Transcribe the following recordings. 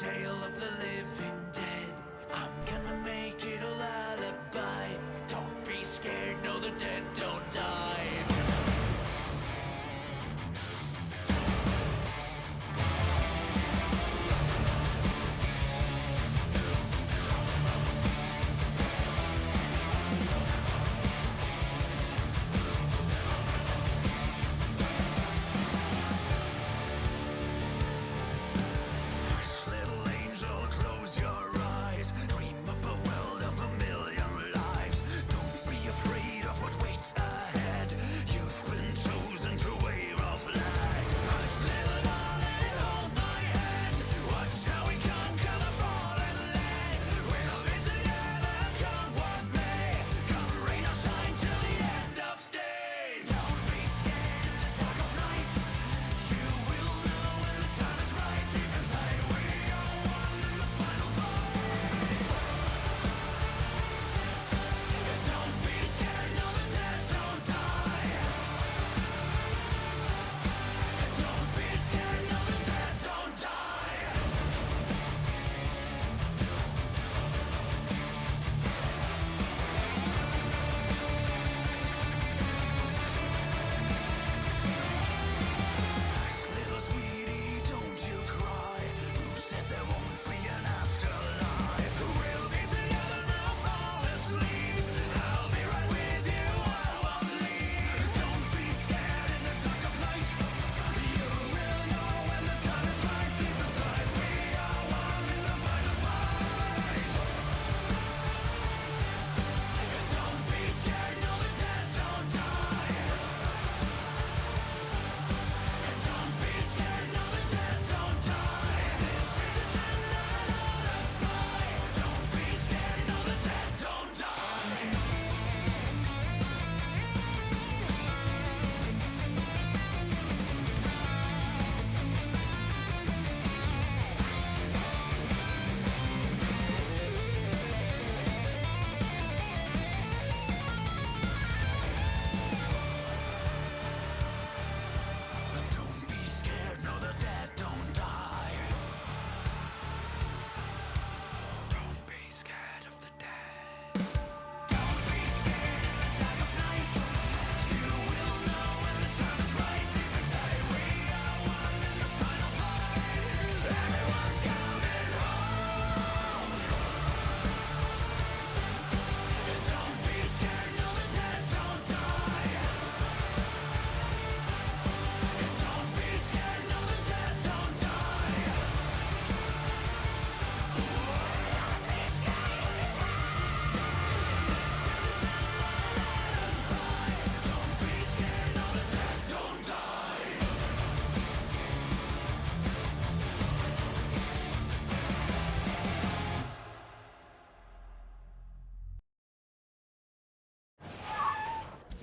tale of the living dead. I'm gonna make it a lullaby. Don't be scared, no, the dead don't die.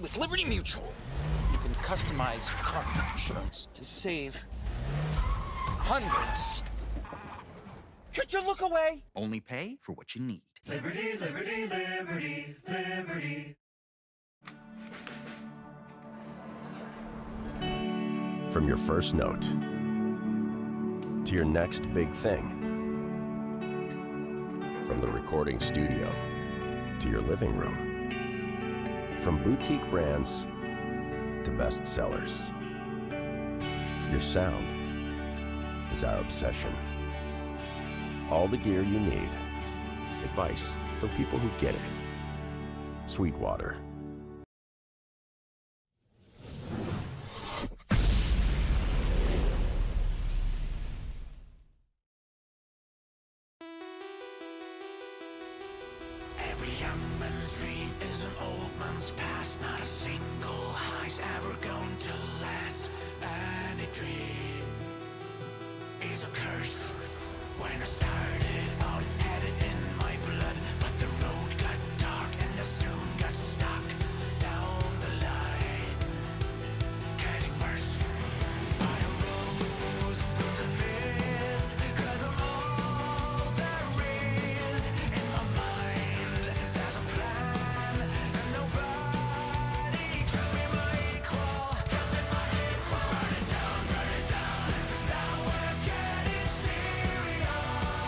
With Liberty Mutual, you can customize your car insurance to save hundreds. Could you look away? Only pay for what you need. Liberty, liberty, liberty, liberty. From your first note to your next big thing. From the recording studio to your living room. From boutique brands to bestsellers. Your sound is our obsession. All the gear you need. Advice from people who get it. Sweetwater. Every young man's dream is an old man's past. Not a single high's ever going to last. Any dream is a curse. When I started out, had it in my blood, but the road got dark and I soon got stuck down the line, getting worse. But I rose through the mist, 'cause I'm all there is. In my mind, there's a plan, and nobody can be my equal. Burn it down, now we're getting serious.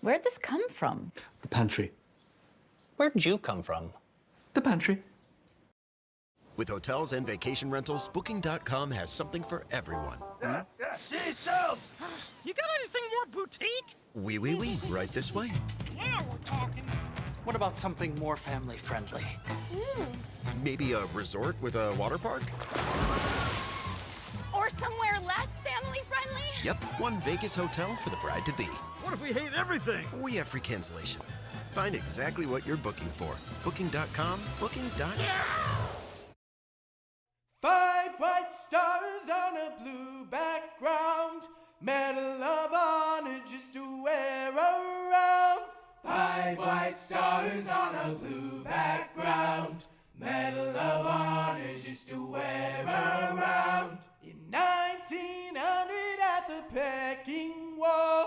Where'd this come from? The pantry. Where'd you come from? The pantry. With hotels and vacation rentals, Booking.com has something for everyone. Yeah, she sells. You got anything more boutique? Oui, right this way. Yeah, we're talking. What about something more family friendly? Maybe a resort with a water park? Or somewhere less family friendly? Yep, one Vegas hotel for the bride-to-be. What if we hate everything? We have free cancellation. Find exactly what you're booking for. Booking.com, Booking.com. 5 white stars on a blue background. Medal of Honor just to wear around. 5 white stars on a blue background. Medal of Honor just to wear around. In 1900 at the Peking War,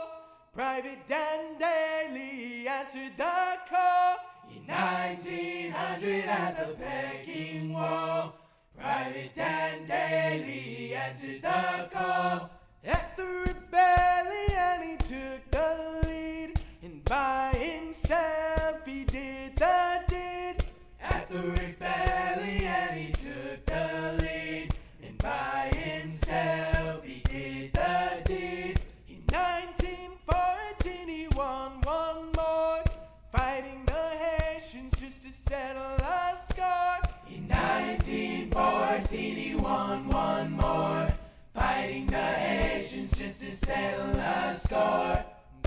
Private Dan Daly answered the call. In 1900 at the Peking War, Private Dan Daly answered the call. At the rebellion he took the lead, and by himself he did the deed. At the rebellion he took the lead, and by himself he did the deed. In 1914 he won one more, fighting the Haitians just to settle a score. In 1914 he won one more, fighting the Haitians just to settle a score.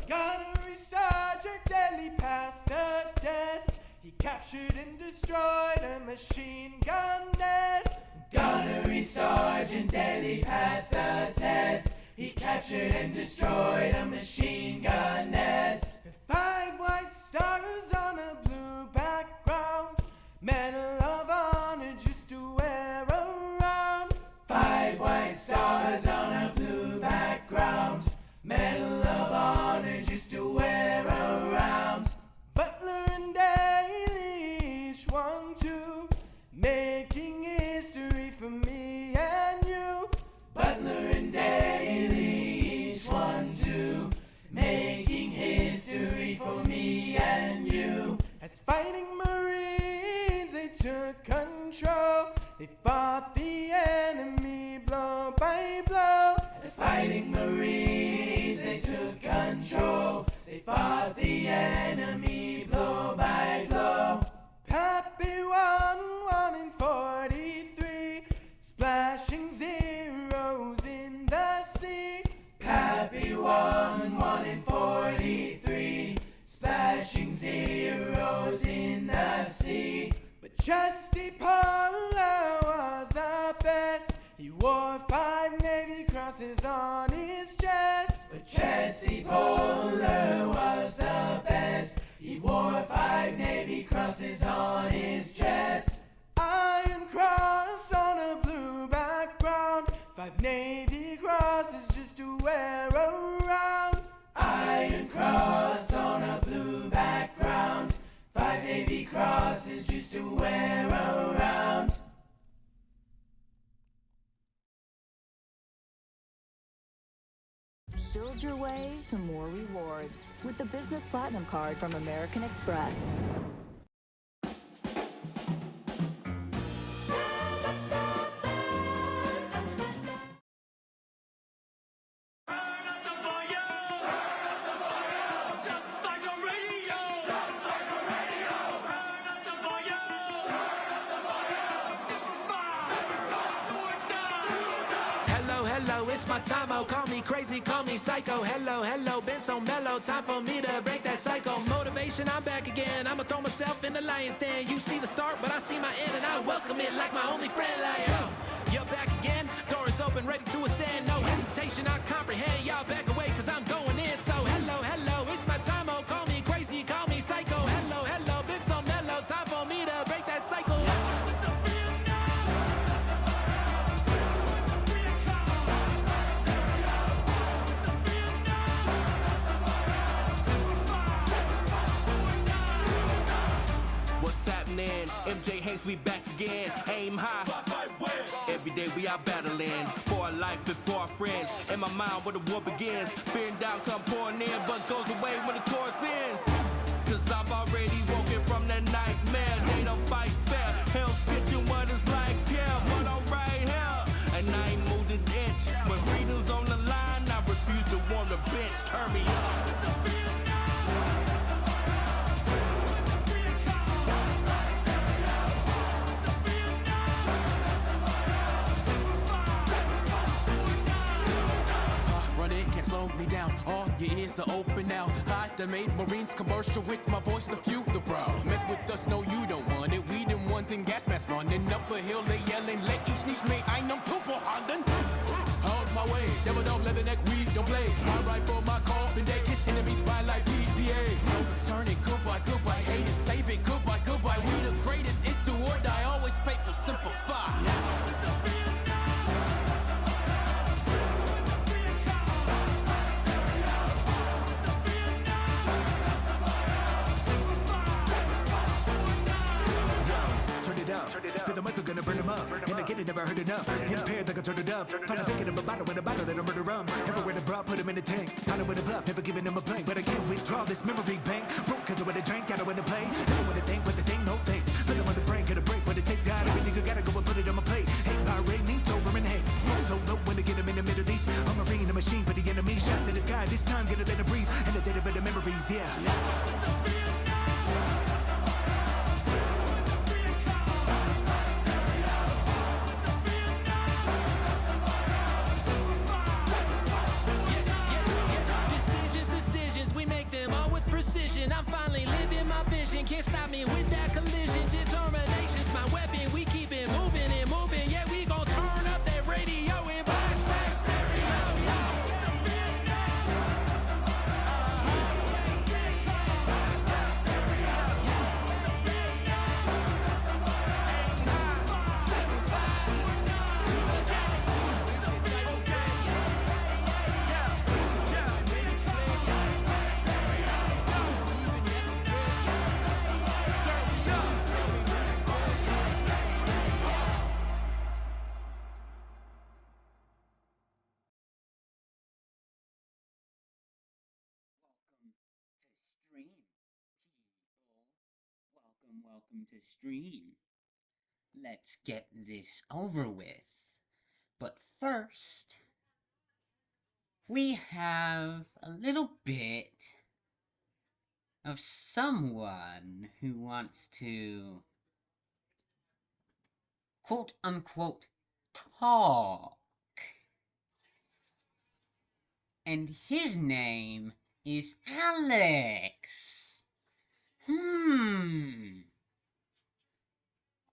Gunnery Sergeant Daly passed the test. He captured and destroyed a machine gun nest. Gunnery Sergeant Daly passed the test. He captured and destroyed a machine gun nest. 5 white stars on a blue background. Medal of Honor just to wear around. 5 white stars on a blue background. Medal of Honor just to wear around. Butler and Daly, each one too, making history for me and you. Butler and Daly, each one too, making history for me and you. As fighting Marines they took control, they fought the enemy blow by blow. As fighting Marines they took control, they fought the enemy blow by blow. Pappy won in 43, splashing zeros in the sea. Pappy won in 43, splashing zeros in the sea. But Chesty Puller was the best. He wore 5 Navy crosses on his chest. But Chesty Puller was the best. He wore 5 Navy crosses on his chest. Iron cross on a blue background. 5 Navy crosses just to wear around. Iron cross on a blue background. 5 Navy crosses just to wear around. Build your way to more rewards with the Business Platinum Card from American Express. Hello, it's my time, oh, call me crazy, call me psycho. Hello, been so mellow, time for me to break that cycle. Motivation, I'm back again, I'ma throw myself in the lion's den. You see the start, but I see my end, and I welcome it like my only friend. Like, yo, you're back again, door is open, ready to ascend. No hesitation, I comprehend, y'all back away, cause I'm going in. So hello, it's my time, oh, call me crazy, call me psycho. Hello, been so mellow, time for me to break that cycle. what's happening? MJ Hayes, we back again. Aim high. Every day we out battling for our life and for our friends. In my mind where the war begins. Fear and doubt come pouring in, but goes away when the chorus ends. Cause I've already woken from that nightmare. They don't fight fair. Hell's Kitchen, what it's like, yeah, but I'm right here. And I ain't moved an inch. When freedom's on the line, I refuse to warm the bench. Turn me up. Can't slow me down, all your ears are open now. I done made Marines commercial with my voice to fuel the proud. Mess with us, no you don't want it. We them ones in gas masks running up a hill, they yelling, let each niche me, I know two for Holland. Hold my way, devil dog, leather neck, we don't play. My rifle, my call, been dead, kiss enemies by like PDA. No returning, goodbye, goodbye, hate it, save it, goodbye, goodbye. We the greatest, it's do or die, always faithful, simplify. Feel the muscle gonna burn them up. And again, it never heard enough. Impaired like I turned it up. Find a picking up a bottle and a bottle that I'm murder rum. Everywhere the bra, put him in the tank. I don't wanna bluff, never giving him a blank. But I can't withdraw this memory bank. Broke cause I wanna drink, I don't wanna play. Never wanna think, but the thing, no thanks. Feel on the brain, gotta break what it takes. Out everything you gotta go and put it on my plate. Hate pirate, meat over and Hanks. So low when I get him in the Middle East. A marine, a machine for the enemy. Shot to the sky, this time gonna let it breathe. And the data for the memories, yeah. I'm finally living my vision. Can't stop me with that collision. Determination's my weapon. We keep it moving and moving. Yeah, we gon' turn up that radio and blast that stereo. Welcome to Stream. Let's get this over with. But first, we have a little bit of someone who wants to quote unquote talk. And his name is Alex.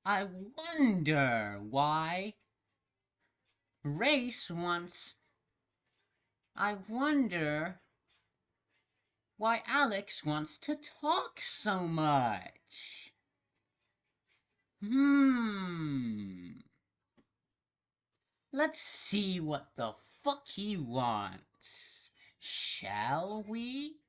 I wonder why Race wants... I wonder why Alex wants to talk so much. Let's see what the fuck he wants. Shall we?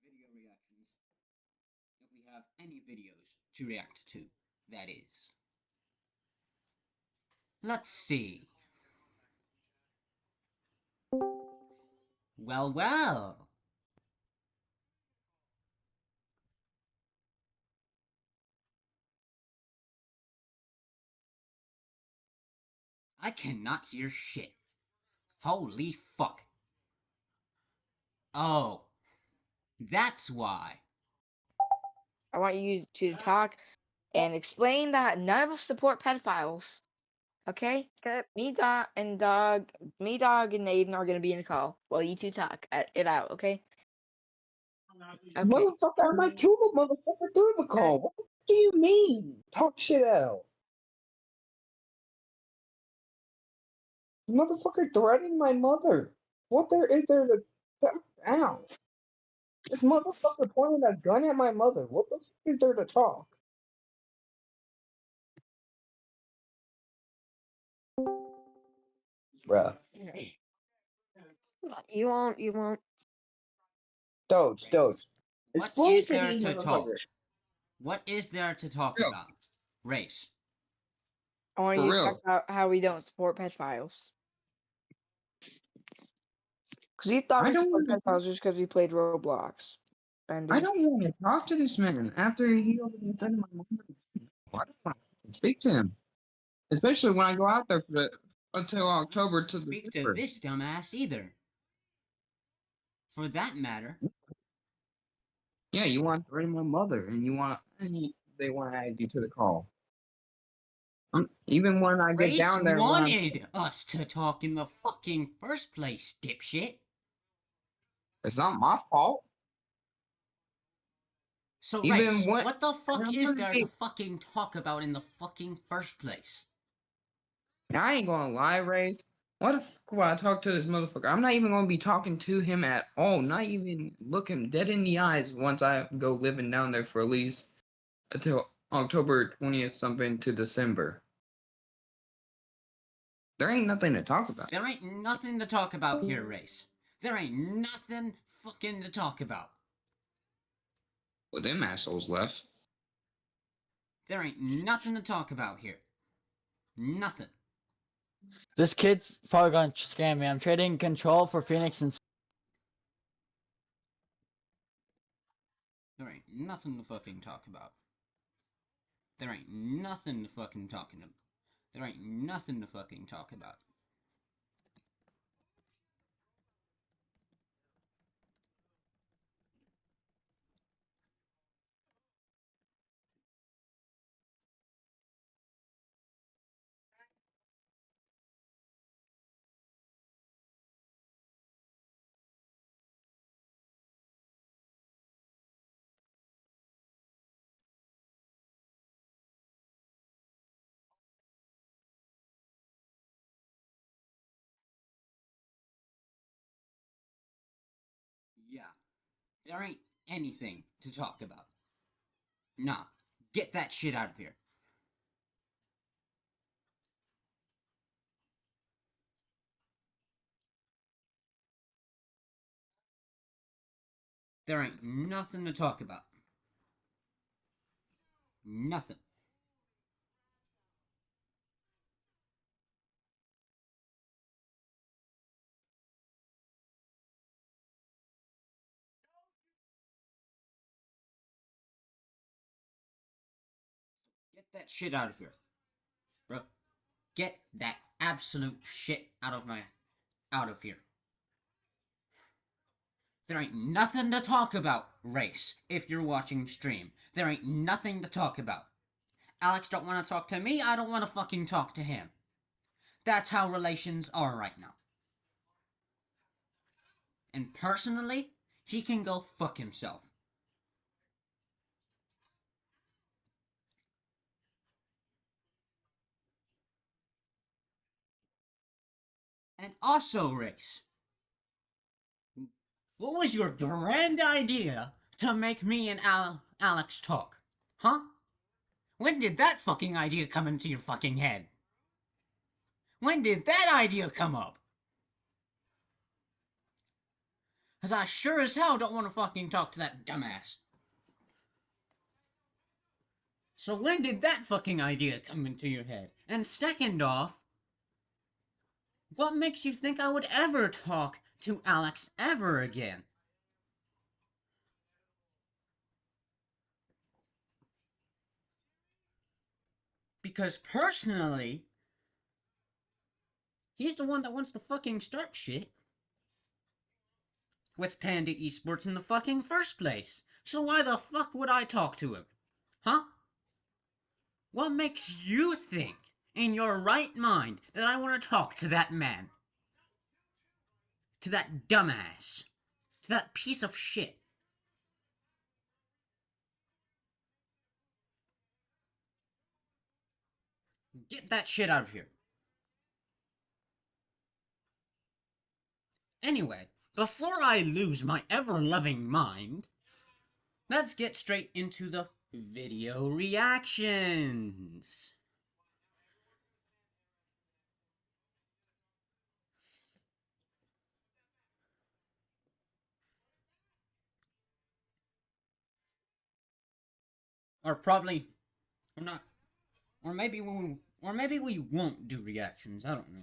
Video reactions, if we have any videos to react to, that is. Let's see. Well. I cannot hear shit. Holy fuck. Oh. That's why. I want you to talk and explain that none of us support pedophiles. Okay? Me, Dog, and Aiden are gonna be in the call while you two talk it out. Okay? Okay. Motherfucker, I might kill the motherfucker through the call. What do you mean? Talk shit out. The motherfucker threatened my mother. What there is there to talk out? This motherfucker pointed a gun at my mother. What the fuck is there to talk? Bruh. You won't. Doge. What is there to talk? What is there to talk about? Race. I want you to talk about how we don't support pedophiles. Because you thought we support pedophiles just because we played Roblox. I don't want to talk to this man after he opened my mother. I don't want to speak to him. Especially when I go out there until October to speak to this dumbass either. For that matter. Yeah, you want to threaten my mother, and they want to add you to the call. Even when I get down there, wanted us to talk in the fucking first place, dipshit. It's not my fault. So, Race, what the fuck is there to fucking talk about in the fucking first place? I ain't gonna lie, Race. What the fuck would I talk to this motherfucker? I'm not even gonna be talking to him at all. Not even look him dead in the eyes once I go living down there for at least until October 20th something to December. There ain't nothing to talk about. There ain't nothing to talk about here, Race. There ain't nothing fucking to talk about. Well, them assholes left. There ain't nothing to talk about here. Nothing. This kid's probably gonna scam me. I'm trading control for Phoenix and... There ain't nothing to fucking talk about. There ain't nothing to fucking talking about. There ain't nothing to fucking talk about. Yeah, there ain't anything to talk about. Nah, get that shit out of here. There ain't nothing to talk about. Nothing. Get that shit out of here. Bro, get that absolute shit out of here. There ain't nothing to talk about, Race, if you're watching stream. There ain't nothing to talk about. Alex don't want to talk to me, I don't want to fucking talk to him. That's how relations are right now. And personally, he can go fuck himself. And also, Race, what was your grand idea to make me and Alex talk? Huh? When did that fucking idea come into your fucking head? When did that idea come up? Cause I sure as hell don't want to fucking talk to that dumbass. So when did that fucking idea come into your head? And second off, what makes you think I would ever talk to Alex ever again? Because personally, he's the one that wants to fucking start shit with Panda Esports in the fucking first place. So why the fuck would I talk to him? Huh? What makes you think, in your right mind, that I want to talk to that man? To that dumbass? To that piece of shit? Get that shit out of here. Anyway, before I lose my ever-loving mind, let's get straight into the video reactions. Or probably, or not, or maybe we won't do reactions, I don't know.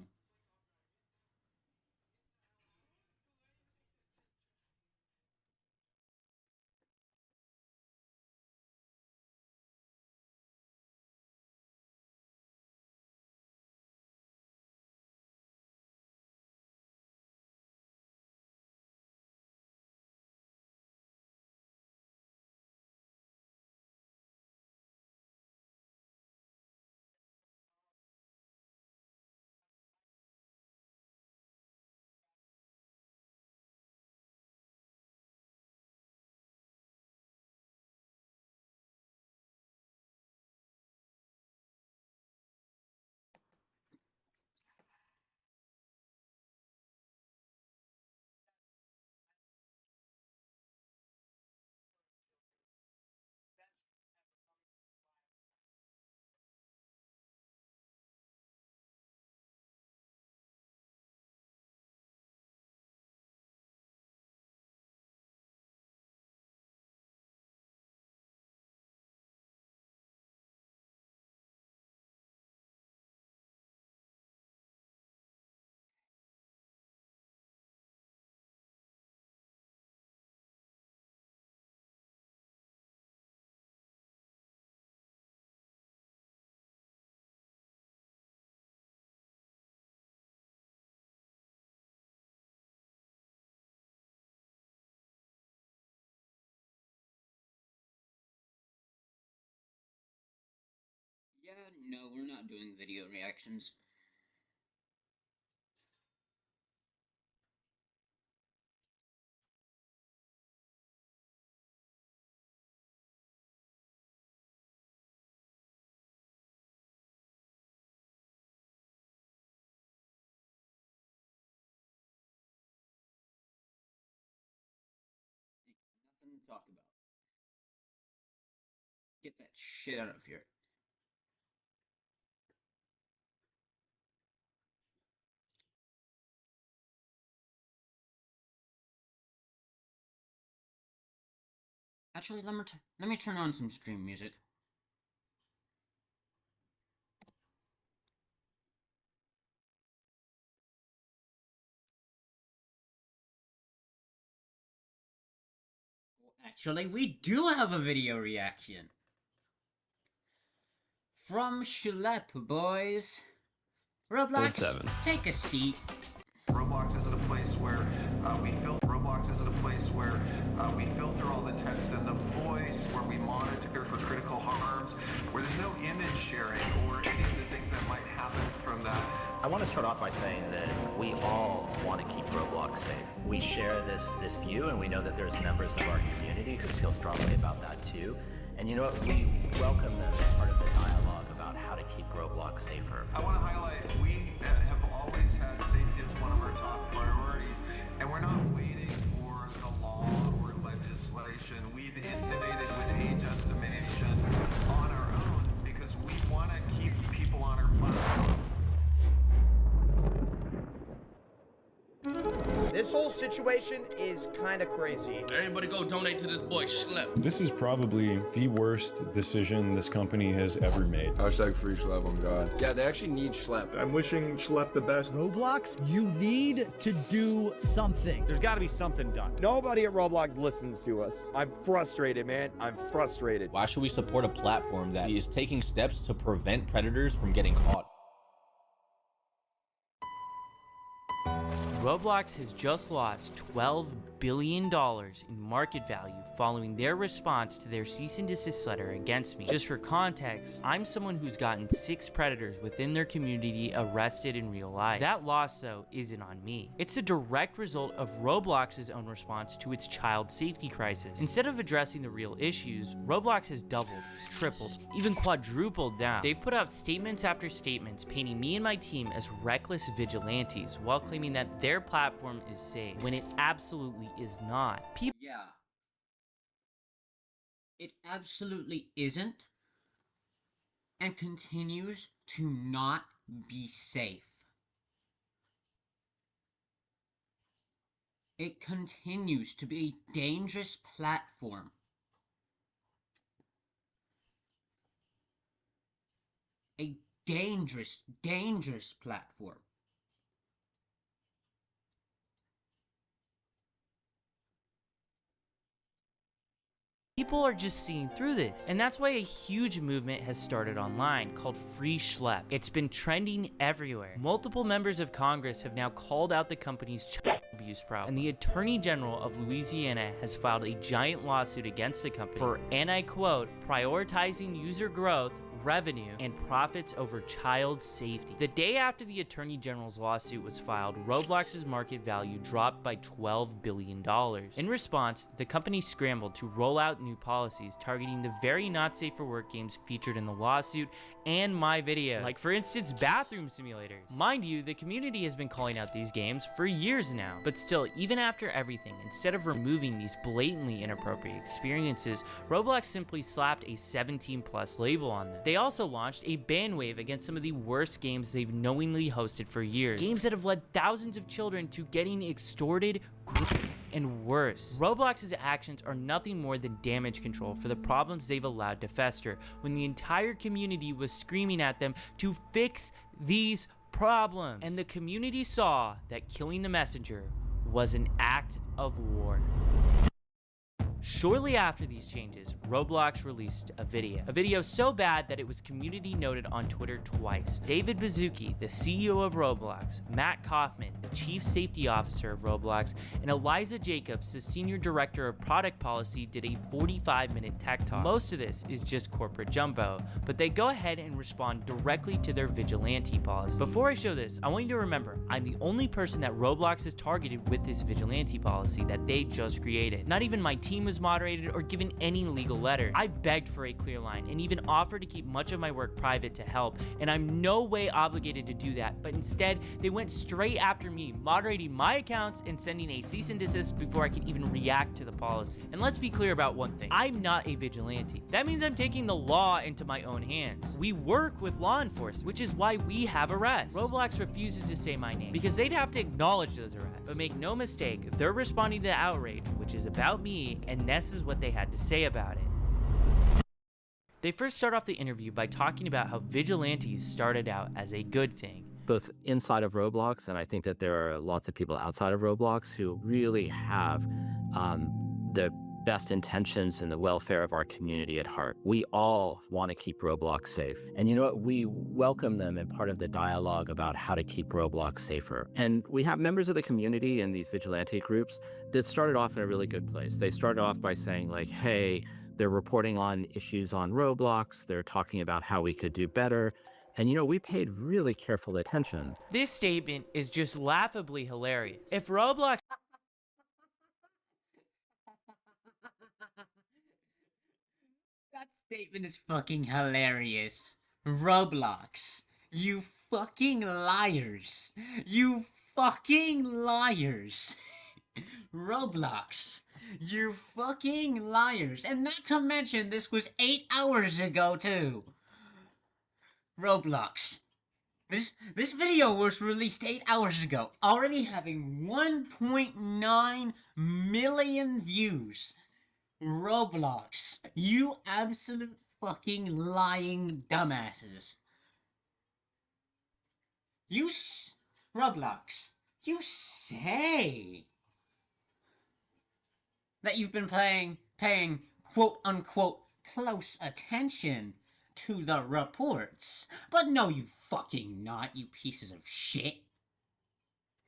Yeah, no, we're not doing video reactions. Nothing to talk about. Get that shit out of here. Actually, let me turn on some stream music. Well, actually, we do have a video reaction. From Schlep, boys. Roblox, take a seat. Roblox isn't a place where we filter all the text and the voice, where we monitor for critical harms, where there's no image sharing or any of the things that might happen from that. I want to start off by saying that we all want to keep Roblox safe. We share this view, and we know that there's members of our community who feel strongly about that too. And you know what? We welcome them as part of the dialogue about how to keep Roblox safer. I want to highlight, we have always had safety as one of our top priorities, and we're not waiting for the law or legislation. We've innovated with age estimation on our own because we want to keep people on our platform. This whole situation is kind of crazy. Everybody go donate to this boy Schlep. This is probably the worst decision this company has ever made. Hashtag free Schlep on God. Yeah, they actually need Schlep. I'm wishing Schlep the best. Roblox, you need to do something. There's got to be something done. Nobody at Roblox listens to us. I'm frustrated, man. I'm frustrated. Why should we support a platform that is taking steps to prevent predators from getting caught? Roblox has just lost $12 billion in market value following their response to their cease and desist letter against me. Just for context, I'm someone who's gotten 6 predators within their community arrested in real life. That loss, though, isn't on me. It's a direct result of Roblox's own response to its child safety crisis. Instead of addressing the real issues, Roblox has doubled, tripled, even quadrupled down. They've put out statements after statements painting me and my team as reckless vigilantes while claiming that their platform is safe, when it absolutely is not. Yeah. It absolutely isn't, and continues to not be safe. It continues to be a dangerous platform. A dangerous, dangerous platform. People are just seeing through this, and that's why a huge movement has started online called Free Schlep. It's been trending everywhere. Multiple members of Congress have now called out the company's child abuse problem, and the Attorney General of Louisiana has filed a giant lawsuit against the company for, and I quote, prioritizing user growth, revenue, and profits over child safety. The day after the Attorney General's lawsuit was filed, Roblox's market value dropped by $12 billion. In response, the company scrambled to roll out new policies targeting the very not safe for work games featured in the lawsuit and my videos, like for instance bathroom simulators. Mind you, the community has been calling out these games for years now, but still, even after everything, instead of removing these blatantly inappropriate experiences, Roblox simply slapped a 17+ label on them. They also launched a ban wave against some of the worst games they've knowingly hosted for years, games that have led thousands of children to getting extorted, and worse. Roblox's actions are nothing more than damage control for the problems they've allowed to fester, when the entire community was screaming at them to fix these problems. And the community saw that killing the messenger was an act of war. Shortly after these changes, Roblox released a video so bad that it was community noted on Twitter twice. David Baszucki, the CEO of Roblox, Matt Kaufman, the Chief Safety Officer of Roblox, and Eliza Jacobs, the Senior Director of Product Policy, did a 45-minute tech talk. Most of this is just corporate jumbo, but they go ahead and respond directly to their vigilante policy. Before I show this, I want you to remember, I'm the only person that Roblox has targeted with this vigilante policy that they just created. Not even my team was moderated or given any legal letter. I begged for a clear line and even offered to keep much of my work private to help, and I'm no way obligated to do that, but instead they went straight after me, moderating my accounts and sending a cease and desist before I could even react to the policy. And let's be clear about one thing, I'm not a vigilante. That means I'm taking the law into my own hands. We work with law enforcement, which is why we have arrests. Roblox refuses to say my name because they'd have to acknowledge those arrests. But make no mistake, if they're responding to the outrage, which is about me, and this is what they had to say about it. They first start off the interview by talking about how vigilantes started out as a good thing. Both inside of Roblox, and I think that there are lots of people outside of Roblox who really have the best intentions and the welfare of our community at heart. We all want to keep Roblox safe. And you know what? We welcome them in part of the dialogue about how to keep Roblox safer. And we have members of the community in these vigilante groups that started off in a really good place. They started off by saying like, hey, they're reporting on issues on Roblox. They're talking about how we could do better. And you know, we paid really careful attention. This statement is just laughably hilarious. If Roblox That statement is fucking hilarious. Roblox. You fucking liars. You fucking liars. Roblox. You fucking liars. And not to mention, this was 8 hours ago, too. Roblox. This video was released 8 hours ago, already having 1.9 million views. Roblox, you absolute fucking lying dumbasses. Roblox, you say that you've been paying quote-unquote close attention to the reports. But no, you fucking not, you pieces of shit.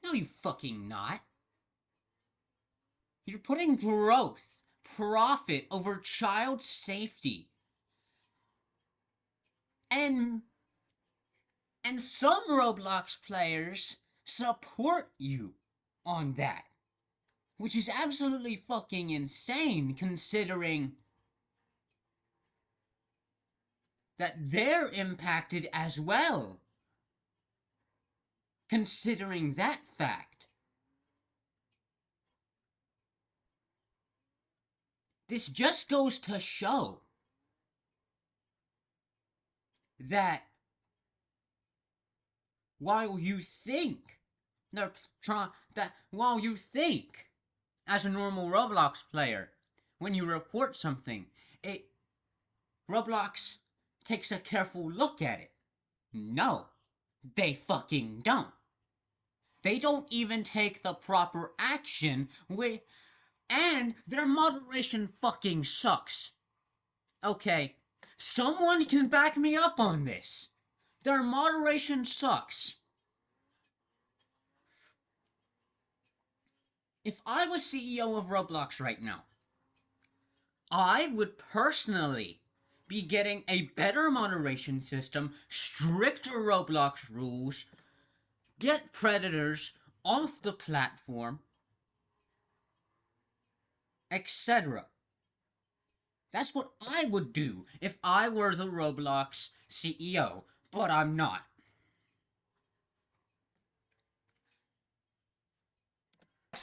No, you fucking not. You're putting growth, profit over child safety. And some Roblox players support you on that. Which is absolutely fucking insane considering that they're impacted as well. Considering that fact. This just goes to show that while you think as a normal Roblox player, when you report something, Roblox takes a careful look at it. No, they fucking don't. They don't even take the proper action, and their moderation fucking sucks. Okay, someone can back me up on this. Their moderation sucks. If I was CEO of Roblox right now, I would personally be getting a better moderation system, stricter Roblox rules, get predators off the platform, etc. That's what I would do if I were the Roblox CEO, but I'm not.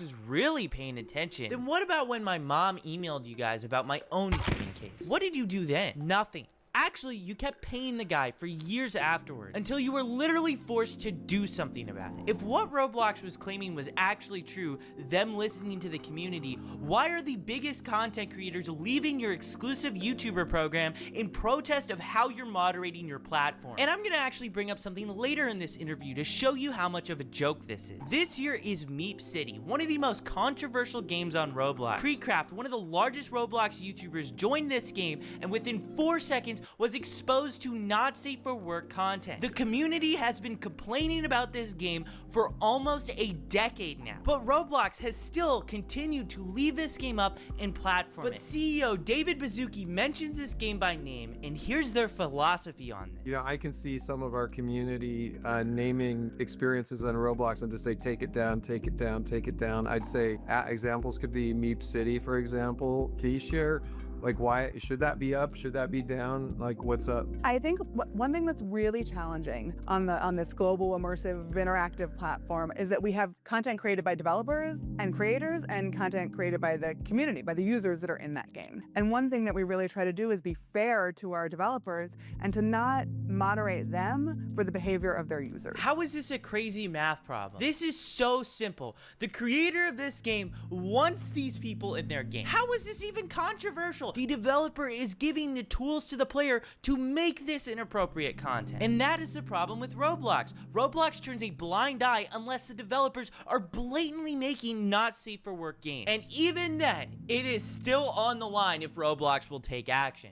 Is really paying attention, then what about when my mom emailed you guys about my own cheating case? What did you do then? Nothing. Actually, you kept paying the guy for years afterwards, until you were literally forced to do something about it. If what Roblox was claiming was actually true, them listening to the community, why are the biggest content creators leaving your exclusive YouTuber program in protest of how you're moderating your platform? And I'm gonna actually bring up something later in this interview to show you how much of a joke this is. This here is Meep City, one of the most controversial games on Roblox. Precraft, one of the largest Roblox YouTubers, joined this game and within 4 seconds was exposed to not safe for work content. The community has been complaining about this game for almost a decade now, but Roblox has still continued to leave this game up and platform it. But CEO David Baszucki mentions this game by name, and here's their philosophy on this. You know, I can see some of our community naming experiences on Roblox and just say, take it down, take it down, take it down. I'd say examples could be Meep City, for example. Can you share, like, why should that be up? Should that be down? Like, what's up? I think one thing that's really challenging on this global immersive interactive platform is that we have content created by developers and creators and content created by the community, by the users that are in that game. And one thing that we really try to do is be fair to our developers and to not moderate them for the behavior of their users. How is this a crazy math problem? This is so simple. The creator of this game wants these people in their game. How is this even controversial? The developer is giving the tools to the player to make this inappropriate content. And that is the problem with Roblox. Roblox turns a blind eye unless the developers are blatantly making not safe for work games. And even then, it is still on the line if Roblox will take action.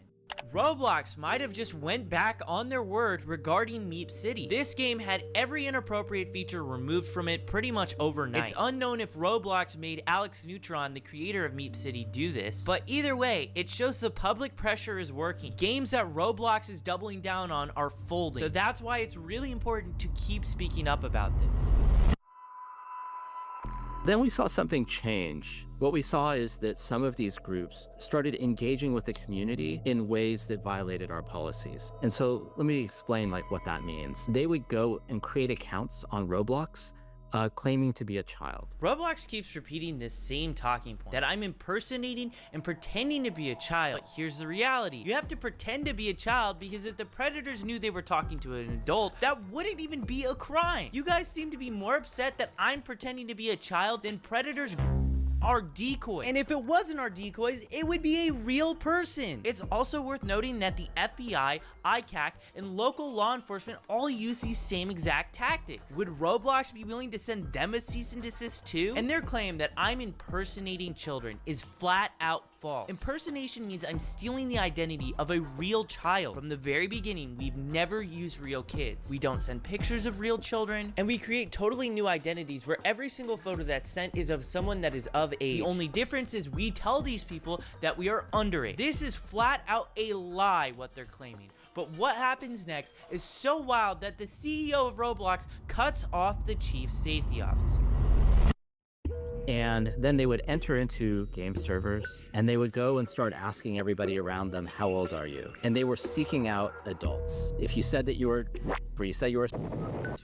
Roblox might have just went back on their word regarding Meep City. This game had every inappropriate feature removed from it pretty much overnight. It's unknown if Roblox made Alex Neutron, the creator of Meep City, do this, but either way, it shows the public pressure is working. Games that Roblox is doubling down on are folding, so that's why it's really important to keep speaking up about this. Then we saw something change. What we saw is that some of these groups started engaging with the community in ways that violated our policies. And so let me explain what that means. They would go and create accounts on Roblox claiming to be a child. Roblox keeps repeating this same talking point, that I'm impersonating and pretending to be a child. But here's the reality. You have to pretend to be a child because if the predators knew they were talking to an adult, that wouldn't even be a crime. You guys seem to be more upset that I'm pretending to be a child than predators are decoys. And if it wasn't our decoys, it would be a real person. It's also worth noting that the FBI, ICAC, and local law enforcement all use these same exact tactics. Would Roblox be willing to send them a cease and desist too? And their claim that I'm impersonating children is flat out false. Impersonation means I'm stealing the identity of a real child. From the very beginning, we've never used real kids. We don't send pictures of real children, and we create totally new identities where every single photo that's sent is of someone that is of age. The only difference is we tell these people that we are underage. This is flat out a lie, what they're claiming. But what happens next is so wild that the CEO of Roblox cuts off the chief safety officer. And then they would enter into game servers and they would go and start asking everybody around them, how old are you? And they were seeking out adults. If you said that you were,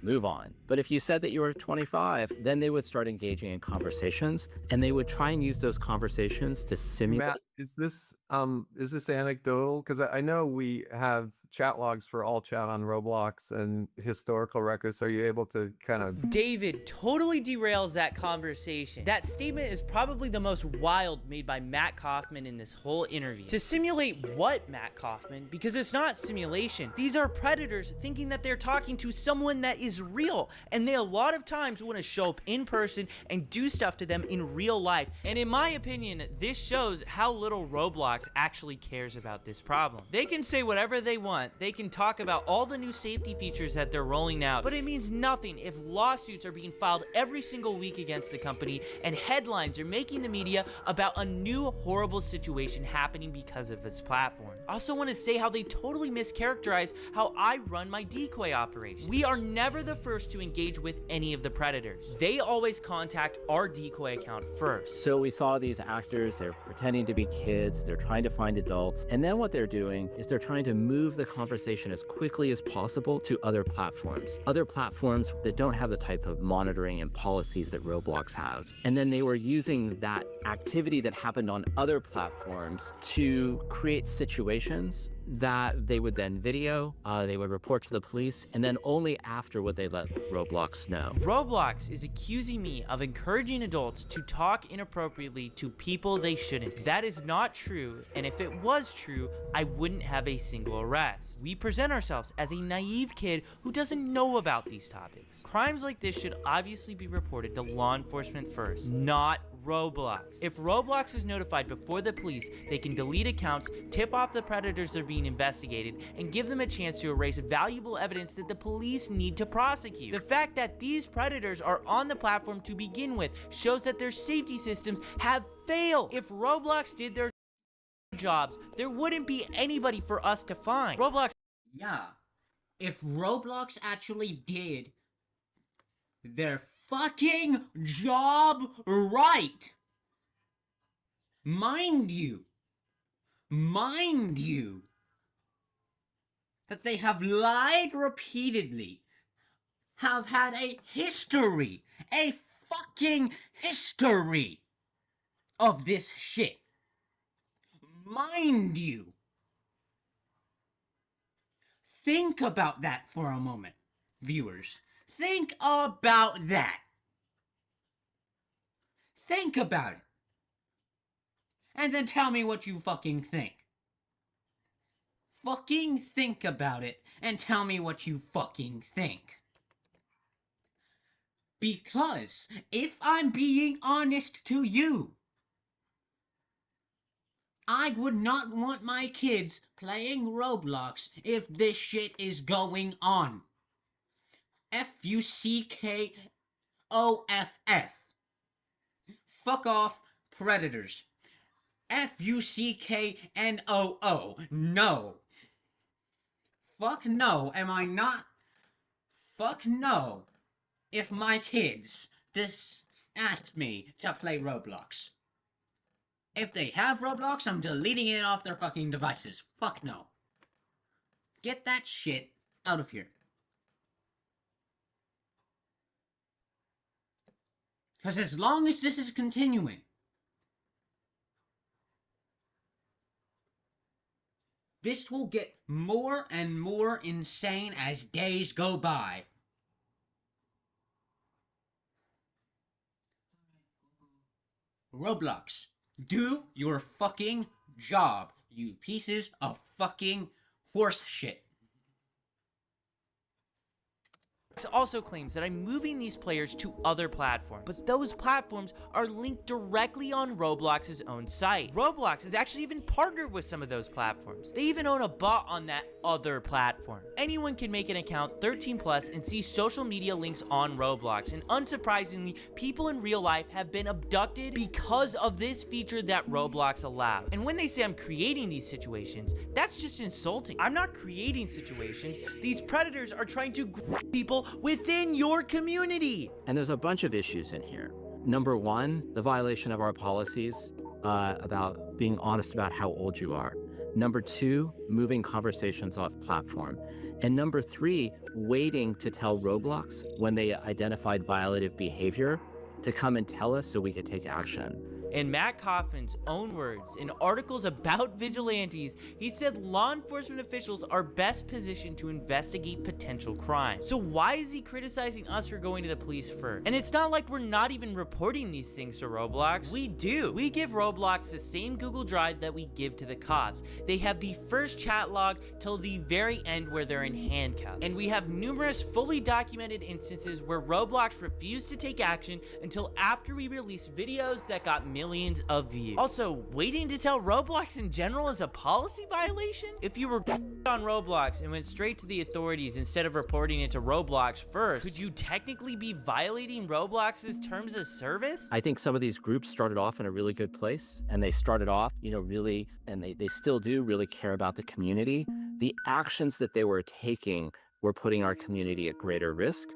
move on. But if you said that you were 25, then they would start engaging in conversations and they would try and use those conversations to simulate. Matt, is this anecdotal? Because I know we have chat logs for all chat on Roblox and historical records. Are you able to kind of... David totally derails that conversation. That statement is probably the most wild made by Matt Kaufman in this whole interview. To simulate what, Matt Kaufman? Because it's not simulation. These are predators thinking that they're talking to someone that is real, and they a lot of times want to show up in person and do stuff to them in real life. And in my opinion, this shows how little Roblox actually cares about this problem. They can say whatever they want. They can talk about all the new safety features that they're rolling out, but it means nothing if lawsuits are being filed every single week against the company and headlines are making the media about a new horrible situation happening because of this platform. I also want to say how they totally mischaracterize how I run my decoy operation. We are never the first to engage with any of the predators. They always contact our decoy account first. So we saw these actors, they're pretending to be kids, they're trying to find adults, and then what they're doing is they're trying to move the conversation as quickly as possible to other platforms that don't have the type of monitoring and policies that Roblox has. And then they were using that activity that happened on other platforms to create situations that they would then video, they would report to the police, and then only after would they let Roblox know. Roblox is accusing me of encouraging adults to talk inappropriately to people they shouldn't. That is not true, and if it was true, I wouldn't have a single arrest. We present ourselves as a naive kid who doesn't know about these topics. Crimes like this should obviously be reported to law enforcement first, not Roblox. If Roblox is notified before the police, they can delete accounts, tip off the predators they're being investigated, and give them a chance to erase valuable evidence that the police need to prosecute. The fact that these predators are on the platform to begin with shows that their safety systems have failed. If Roblox did their jobs, there wouldn't be anybody for us to find. Roblox... Yeah. If Roblox actually did their fucking job right. Mind you, that they have lied repeatedly, have had a fucking history of this shit. Mind you. Think about that for a moment, viewers. Think about that. Think about it. And then tell me what you fucking think. Fucking think about it and tell me what you fucking think. Because if I'm being honest to you, I would not want my kids playing Roblox if this shit is going on. F-U-C-K-O-F-F. Fuck off, predators. F-U-C-K-N-O-O. No. Fuck no, am I not? Fuck no. If my kids just asked me to play Roblox. If they have Roblox, I'm deleting it off their fucking devices. Fuck no. Get that shit out of here. Because as long as this is continuing, this will get more and more insane as days go by. Roblox, do your fucking job, you pieces of fucking horse shit. also claims that I'm moving these players to other platforms, but those platforms are linked directly on Roblox's own site. Roblox has actually even partnered with some of those platforms. They even own a bot on that other platform. Anyone can make an account 13 plus and see social media links on Roblox, and unsurprisingly, people in real life have been abducted because of this feature that Roblox allows. And when they say I'm creating these situations, that's just insulting. I'm not creating situations. These predators are trying to grab people within your community. And there's a bunch of issues in here. Number one, the violation of our policies about being honest about how old you are. Number two, moving conversations off platform. And number three, waiting to tell Roblox when they identified violative behavior to come and tell us so we could take action. In Matt Kaufman's own words, in articles about vigilantes, he said law enforcement officials are best positioned to investigate potential crime. So why is he criticizing us for going to the police first? And it's not like we're not even reporting these things to Roblox. We do. We give Roblox the same Google Drive that we give to the cops. They have the first chat log till the very end where they're in handcuffs. And we have numerous fully documented instances where Roblox refused to take action until after we released videos that got millions of views. Also, waiting to tell Roblox in general is a policy violation? If you were on Roblox and went straight to the authorities instead of reporting it to Roblox first, could you technically be violating Roblox's terms of service? I think some of these groups started off in a really good place, and they started off, really, and they still do really care about the community. The actions that they were taking were putting our community at greater risk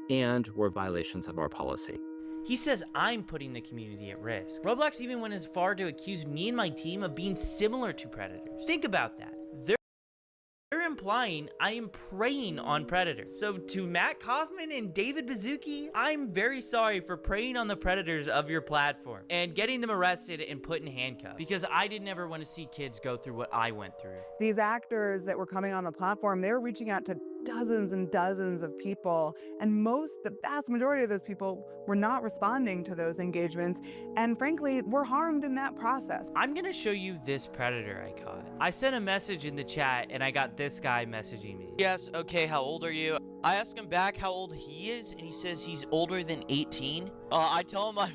and were violations of our policy. He says I'm putting the community at risk. Roblox even went as far to accuse me and my team of being similar to predators. Think about that. They're implying I am preying on predators. So to Matt Kaufman and David Baszucki, I'm very sorry for preying on the predators of your platform and getting them arrested and put in handcuffs, because I didn't ever want to see kids go through what I went through. These actors that were coming on the platform, they were reaching out to dozens and dozens of people, and the vast majority of those people were not responding to those engagements, and frankly, were harmed in that process. I'm gonna show you this predator I caught. I sent a message in the chat and I got this guy messaging me. Yes, okay, how old are you? I ask him back how old he is, and he says he's older than 18. I tell him I'm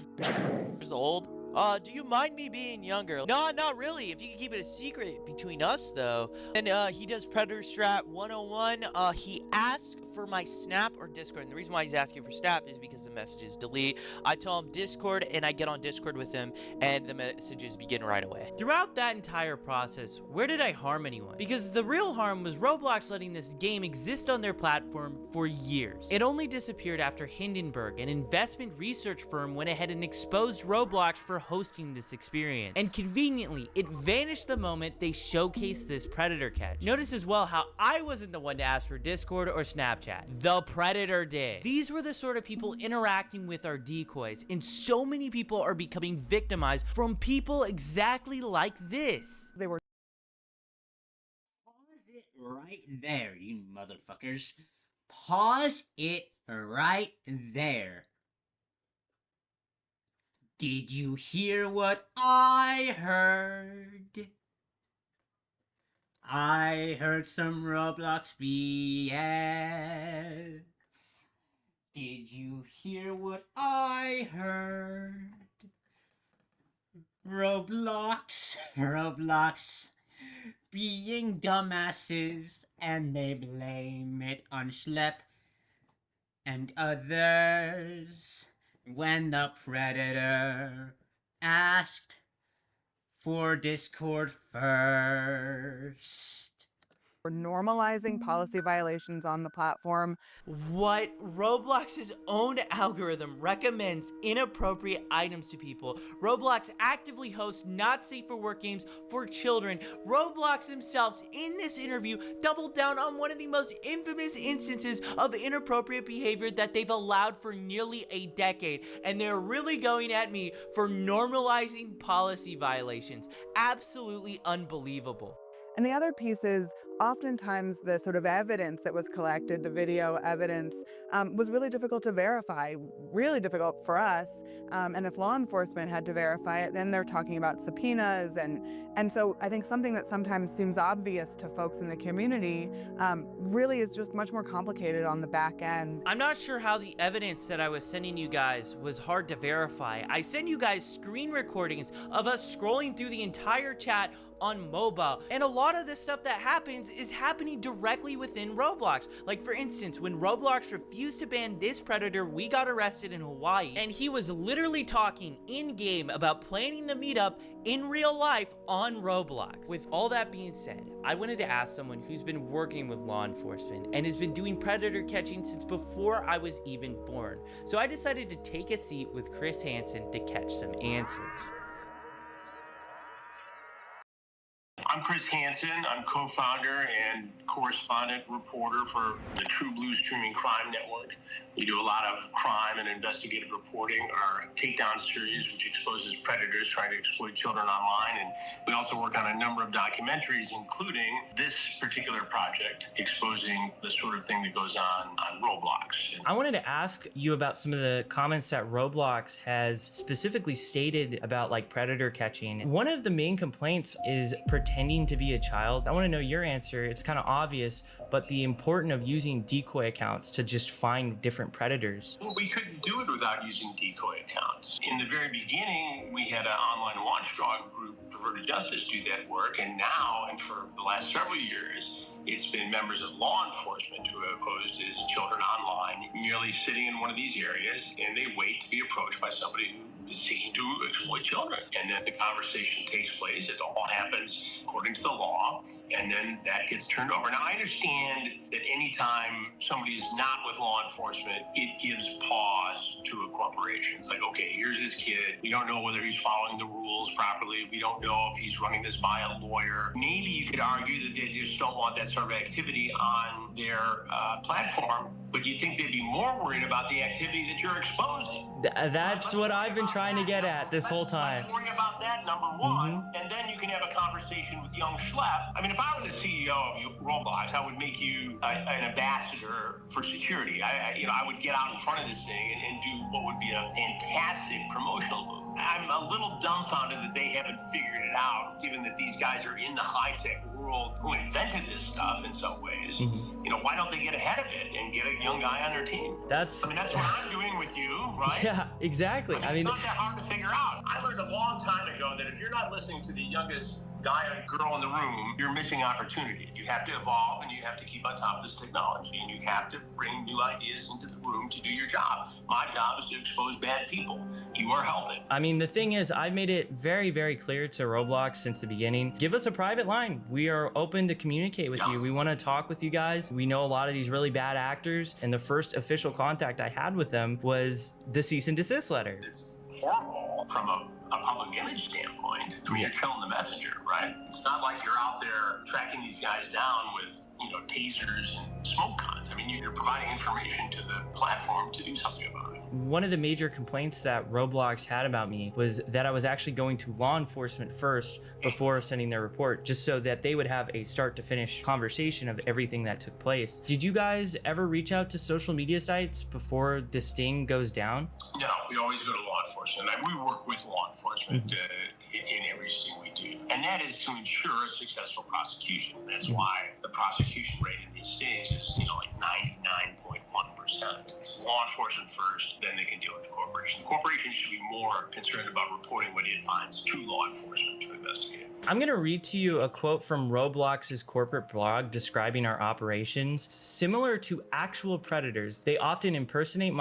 years old. Do you mind me being younger? No, not really. If you can keep it a secret between us, though. And he does Predator Strat 101. He asks for my Snap or Discord. And the reason why he's asking for Snap is because the messages delete. I tell him Discord, and I get on Discord with him, and the messages begin right away. Throughout that entire process, where did I harm anyone? Because the real harm was Roblox letting this game exist on their platform for years. It only disappeared after Hindenburg, an investment research firm, went ahead and exposed Roblox for hosting this experience. And conveniently, it vanished the moment they showcased this predator catch. Notice as well how I wasn't the one to ask for Discord or Snapchat. The predator did. These were the sort of people interacting with our decoys, and so many people are becoming victimized from people exactly like this. They were Pause it right there, you motherfuckers. Pause it right there. Did you hear what I heard? I heard some Roblox BS. Did you hear what I heard? Roblox being dumbasses, and they blame it on Schlep and others. When the predator asked for Discord first. We're normalizing policy violations on the platform. What? Roblox's own algorithm recommends inappropriate items to people. Roblox actively hosts not safe for work games for children. Roblox themselves, in this interview, doubled down on one of the most infamous instances of inappropriate behavior that they've allowed for nearly a decade. And they're really going at me for normalizing policy violations. Absolutely unbelievable. And the other piece is oftentimes the sort of evidence that was collected, the video evidence, was really difficult to verify, really difficult for us. And if law enforcement had to verify it, then they're talking about subpoenas. And so I think something that sometimes seems obvious to folks in the community really is just much more complicated on the back end. I'm not sure how the evidence that I was sending you guys was hard to verify. I sent you guys screen recordings of us scrolling through the entire chat on mobile, and a lot of the stuff that happens is happening directly within Roblox. Like, for instance, when Roblox refused to ban this predator, we got arrested in Hawaii, and he was literally talking in-game about planning the meetup in real life on Roblox. With all that being said, I wanted to ask someone who's been working with law enforcement and has been doing predator catching since before I was even born. So I decided to take a seat with Chris Hansen to catch some answers. I'm Chris Hansen. I'm co-founder and correspondent reporter for the True Blue Streaming Crime Network. We do a lot of crime and investigative reporting. Our Takedown series, which exposes predators trying to exploit children online. And we also work on a number of documentaries, including this particular project, exposing the sort of thing that goes on Roblox. I wanted to ask you about some of the comments that Roblox has specifically stated about like predator catching. One of the main complaints is pretending to be a child. I want to know your answer. It's kind of obvious, but the importance of using decoy accounts to just find different predators. Well, we couldn't do it without using decoy accounts. In the very beginning, we had an online watchdog group, Perverted Justice, do that work, and now, and for the last several years, it's been members of law enforcement who have posed as children online, merely sitting in one of these areas, and they wait to be approached by somebody who is seeking to exploit children. And then the conversation takes place. It all happens according to the law, and then that gets turned over. Now, I understand that anytime somebody is not with law enforcement, it gives pause to a corporation. It's like, okay, here's this kid. We don't know whether he's following the rules properly. We don't know if he's running this by a lawyer. Maybe you could argue that they just don't want that sort of activity on their platform, but you think they'd be more worried about the activity that you're exposing. That's what I've been trying to get at this whole time. Let's worry about that, number one, and then you can have a conversation with young Schlepp. I mean, if I were the CEO of Roblox, I would make you an ambassador for security. I would get out in front of this thing and do what would be a fantastic promotional move. I'm a little dumbfounded that they haven't figured it out, given that these guys are in the high-tech world who invented this stuff in some ways. Why don't they get ahead of it and get a young guy on their team? That's what I'm doing with you, right? Yeah, exactly. I mean, it's not that hard to figure out. I learned a long time ago that if you're not listening to the youngest guy or girl in the room, you're missing opportunity. You have to evolve, and you have to keep on top of this technology, and you have to bring new ideas into the room to do your job. My job is to expose bad people. You are helping. I mean, the thing is, I've made it very, very clear to Roblox since the beginning. Give us a private line. We are open to communicate with you. We want to talk with you guys. We know a lot of these really bad actors, and the first official contact I had with them was the cease and desist letter. It's horrible from a public image standpoint. I mean, you're killing the messenger, right? It's not like you're out there tracking these guys down with, tasers and smoke guns. I mean, you're providing information to the platform to do something about it. One of the major complaints that Roblox had about me was that I was actually going to law enforcement first before sending their report, just so that they would have a start to finish conversation of everything that took place. Did you guys ever reach out to social media sites before this sting goes down? No, we always go to law enforcement. We work with law enforcement in everything we do. And that is to ensure a successful prosecution. That's why the prosecution rate in these states is, like 99.1%. It's law enforcement first, then they can deal with the corporation. The corporation should be more concerned about reporting what it finds to law enforcement to investigate. I'm going to read to you a quote from Roblox's corporate blog describing our operations. Similar to actual predators, they often impersonate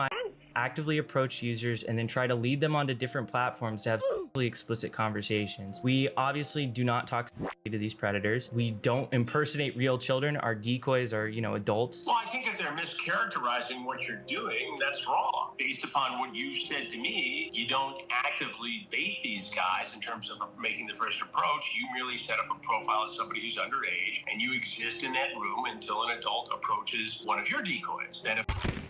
actively approach users and then try to lead them onto different platforms to have explicit conversations. We obviously do not talk to these predators. We don't impersonate real children. Our decoys are, adults. Well, I think if they're mischaracterizing what you're doing, that's wrong. Based upon what you've said to me, you don't actively bait these guys in terms of making the first approach. You merely set up a profile as somebody who's underage, and you exist in that room until an adult approaches one of your decoys. Then if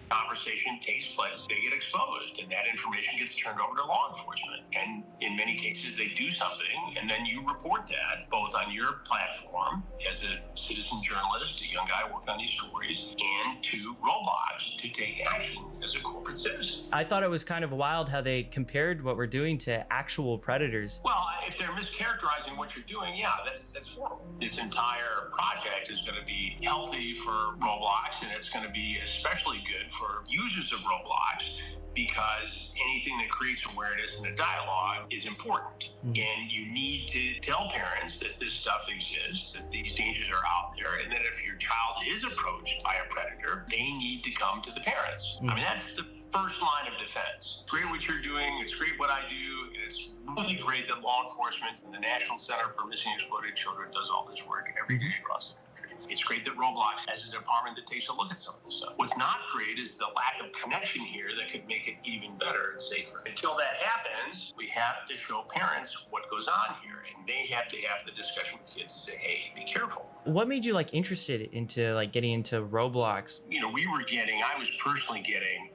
conversation takes place, they get exposed, and that information gets turned over to law enforcement. And in many cases, they do something, and then you report that both on your platform as a citizen journalist, a young guy working on these stories, and to Roblox to take action as a corporate citizen. I thought it was kind of wild how they compared what we're doing to actual predators. Well, if they're mischaracterizing what you're doing, yeah, that's horrible. This entire project is going to be healthy for Roblox, and it's going to be especially good for users of Roblox, because anything that creates awareness and a dialogue is important. And you need to tell parents that this stuff exists, that these dangers are out there, and that if your child is approached by a predator, they need to come to the parents. I mean, that's the first line of defense. It's great what you're doing. It's great what I do. And it's really great that law enforcement and the National Center for Missing and Exploited Children does all this work every day across the country. It's great that Roblox has a department that takes a look at some of this stuff. What's not great is the lack of connection here that could make it even better and safer. Until that happens, we have to show parents what goes on here, and they have to have the discussion with kids and say, hey, be careful. What made you like interested into like getting into Roblox? You know, I was personally getting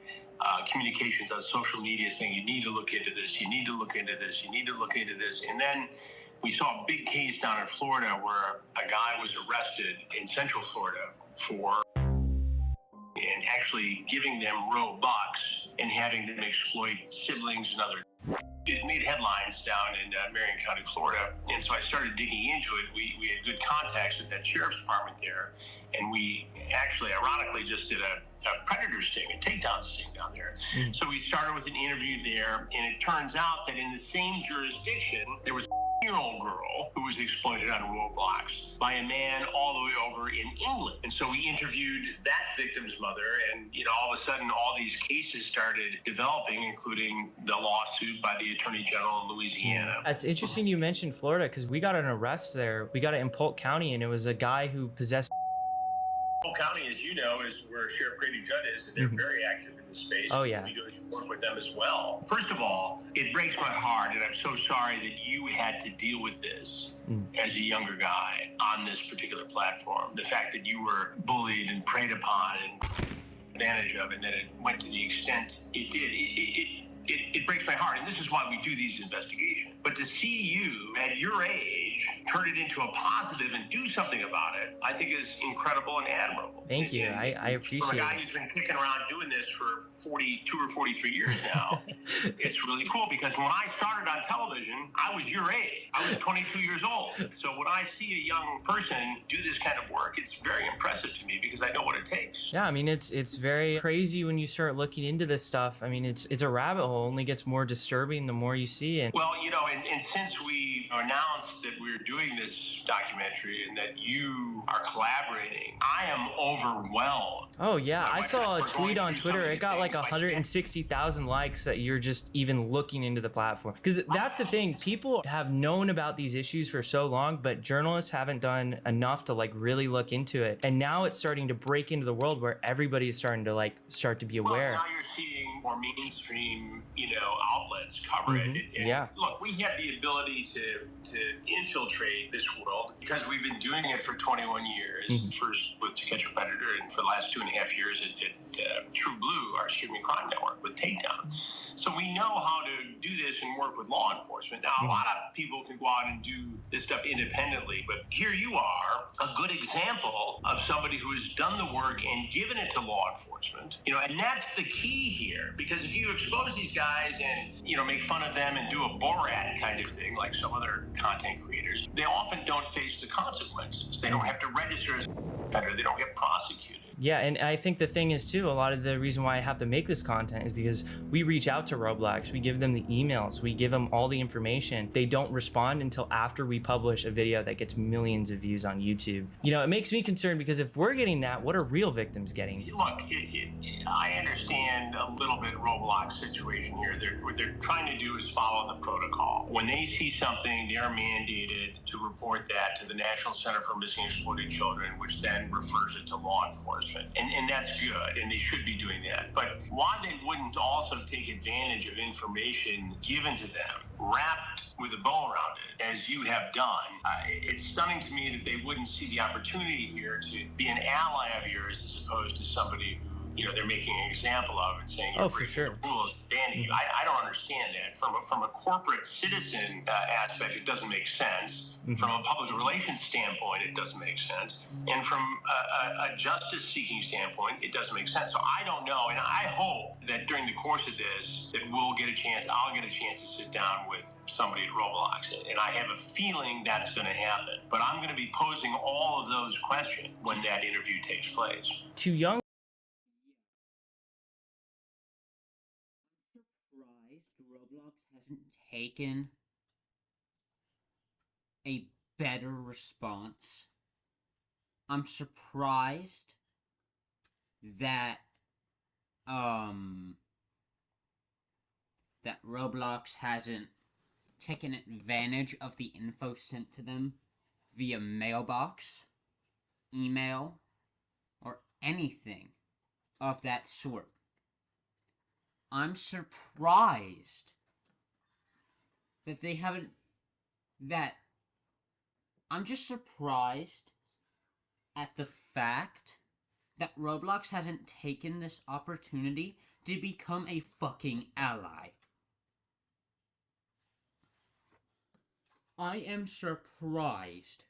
communications on social media saying, you need to look into this, you need to look into this, you need to look into this. And then we saw a big case down in Florida where a guy was arrested in Central Florida for and actually giving them Robux and having them exploit siblings and other. It made headlines down in Marion County, Florida. And so I started digging into it. We had good contacts with that sheriff's department there. And we actually, ironically, just did a predator sting, a takedown sting down there. So we started with an interview there. And it turns out that in the same jurisdiction, there was a 10-year-old girl who was exploited on Roblox by a man all the way over in England. And so we interviewed that victim's mother, and all of a sudden all these cases started developing, including the lawsuit by the Attorney General in Louisiana. It's interesting you mentioned Florida, because we got an arrest there. We got it in Polk County, and it was a guy who possessed. Polk County, as you know, is where Sheriff Grady Judd is, and they're very active in this space. Oh, yeah. We do work with them as well. First of all, it breaks my heart, and I'm so sorry that you had to deal with this as a younger guy on this particular platform. The fact that you were bullied and preyed upon and advantage of, and that it went to the extent it did, it breaks my heart, and this is why we do these investigations. But to see you at your age turn it into a positive and do something about it, I think is incredible and admirable. Thank you. I appreciate it. From a guy who's been kicking around doing this for 42 or 43 years now, it's really cool, because when I started on television, I was your age. I was 22 years old. So when I see a young person do this kind of work, it's very impressive to me, because I know what it takes. Yeah, I mean, it's very crazy when you start looking into this stuff. I mean, it's a rabbit hole. Only gets more disturbing the more you see it. Well, and since we announced that we're doing this documentary and that you are collaborating, I am overwhelmed. Oh yeah, I saw a tweet on Twitter. It got like 160,000 likes that you're just even looking into the platform. Because that's the thing, people have known about these issues for so long, but journalists haven't done enough to like really look into it. And now it's starting to break into the world where everybody is starting to start to be aware. Well, now you're seeing more mainstream, outlets cover it. And yeah. Look, we have the ability to infiltrate this world because we've been doing it for 21 years. First with To Catch a Predator, and for the last 2.5 years at True Blue, our streaming crime network, with Takedown. So we know how to do this and work with law enforcement. Now, a lot of people can go out and do this stuff independently, but here you are, a good example of somebody who has done the work and given it to law enforcement. And that's the key here, because if you expose these guys and make fun of them and do a Borat kind of thing like some other content creators, they often don't face the consequences. They don't have to register as a offender. They don't get prosecuted. Yeah, and I think the thing is too, a lot of the reason why I have to make this content is because we reach out to Roblox, we give them the emails, we give them all the information. They don't respond until after we publish a video that gets millions of views on YouTube. It makes me concerned, because if we're getting that, what are real victims getting? Look, I understand a little bit Roblox situation here. What they're trying to do is follow the protocol. When they see something, they're mandated to report that to the National Center for Missing and Exploited Children, which then refers it to law enforcement. And that's good, and they should be doing that. But why they wouldn't also take advantage of information given to them, wrapped with a bow around it, as you have done, it's stunning to me that they wouldn't see the opportunity here to be an ally of yours as opposed to somebody who they're making an example of and saying you're Oh, for breaking sure. the rules, banning you. I don't understand that. From a corporate citizen aspect, it doesn't make sense. From a public relations standpoint, it doesn't make sense. And from a justice-seeking standpoint, it doesn't make sense. So I don't know, and I hope that during the course of this, that I'll get a chance to sit down with somebody at Roblox. And I have a feeling that's going to happen. But I'm going to be posing all of those questions when that interview takes place. To young Surprised Roblox hasn't taken a better response. I'm surprised that that Roblox hasn't taken advantage of the info sent to them via mailbox, email, or anything of that sort. I'm surprised that they haven't I'm just surprised at the fact that Roblox hasn't taken this opportunity to become a fucking ally. I am surprised.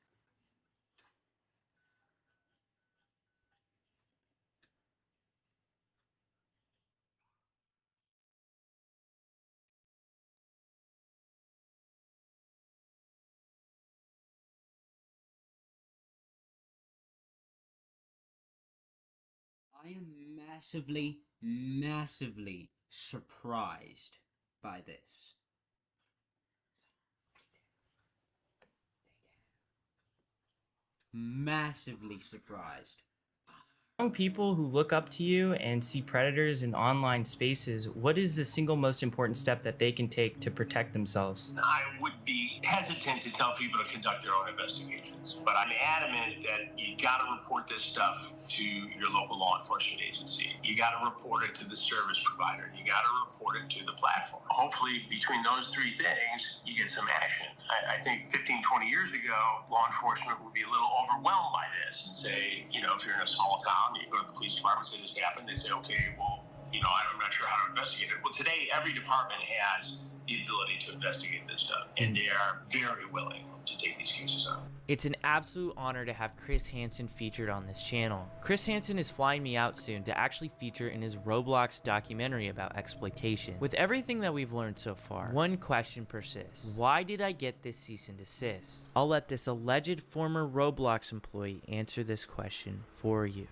I am massively, massively surprised by this. Massively surprised. young people who look up to you and see predators in online spaces, what is the single most important step that they can take to protect themselves? I would be hesitant to tell people to conduct their own investigations, but I'm adamant that you got to report this stuff to your local law enforcement agency. You got to report it to the service provider. You got to report it to the platform. Hopefully, between those three things, you get some action. I think 15, 20 years ago, law enforcement would be a little overwhelmed by this and say, if you're in a small town, you go to the police department, say this happened, they say, okay, well, I'm not sure how to investigate it. Well, today, every department has the ability to investigate this stuff, and they are very willing to take these cases on. It's an absolute honor to have Chris Hansen featured on this channel. Chris Hansen is flying me out soon to actually feature in his Roblox documentary about exploitation. With everything that we've learned so far, one question persists. Why did I get this cease and desist? I'll let this alleged former Roblox employee answer this question for you.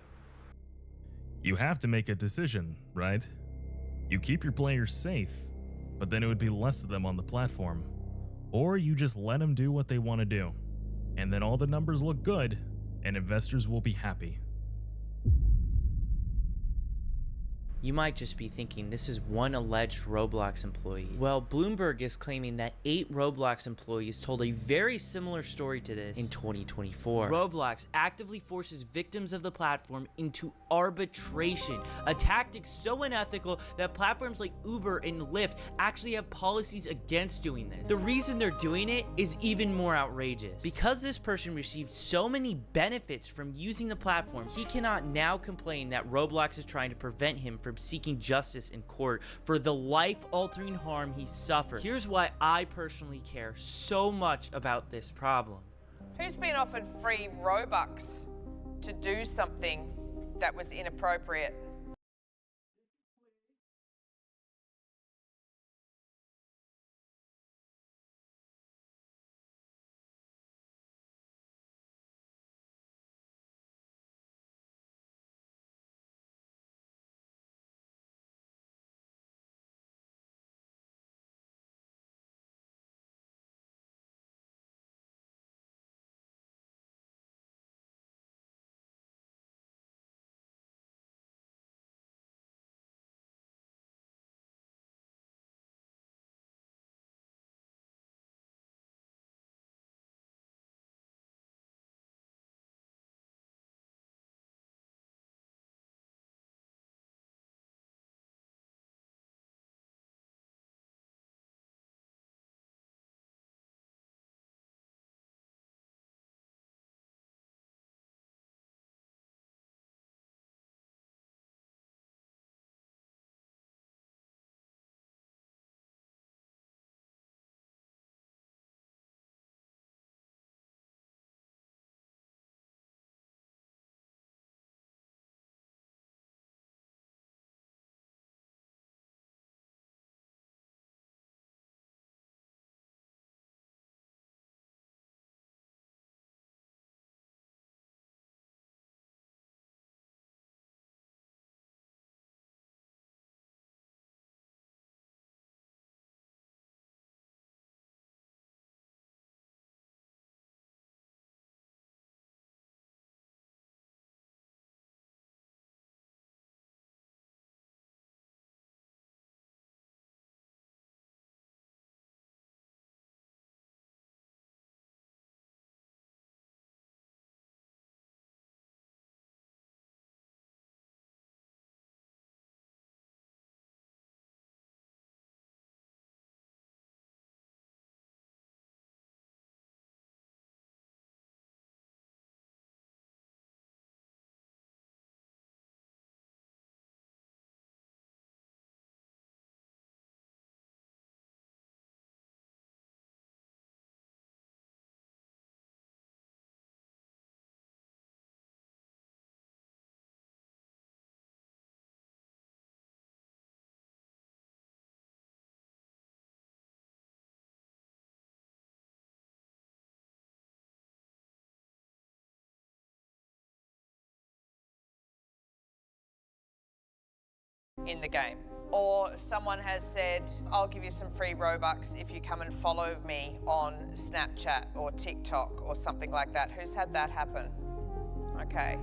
You have to make a decision, right? You keep your players safe, but then it would be less of them on the platform. Or you just let them do what they want to do, and then all the numbers look good, and investors will be happy. You might just be thinking this is one alleged Roblox employee. Well, Bloomberg is claiming that 8 Roblox employees told a very similar story to this in 2024. Roblox actively forces victims of the platform into arbitration, a tactic so unethical that platforms like Uber and Lyft actually have policies against doing this. The reason they're doing it is even more outrageous. Because this person received so many benefits from using the platform, he cannot now complain that Roblox is trying to prevent him from seeking justice in court for the life-altering harm he suffered. Here's why I personally care so much about this problem. Who's been offered free Robux to do something that was inappropriate? in the game. Or someone has said, I'll give you some free Robux if you come and follow me on Snapchat or TikTok or something like that. Who's had that happen? Okay,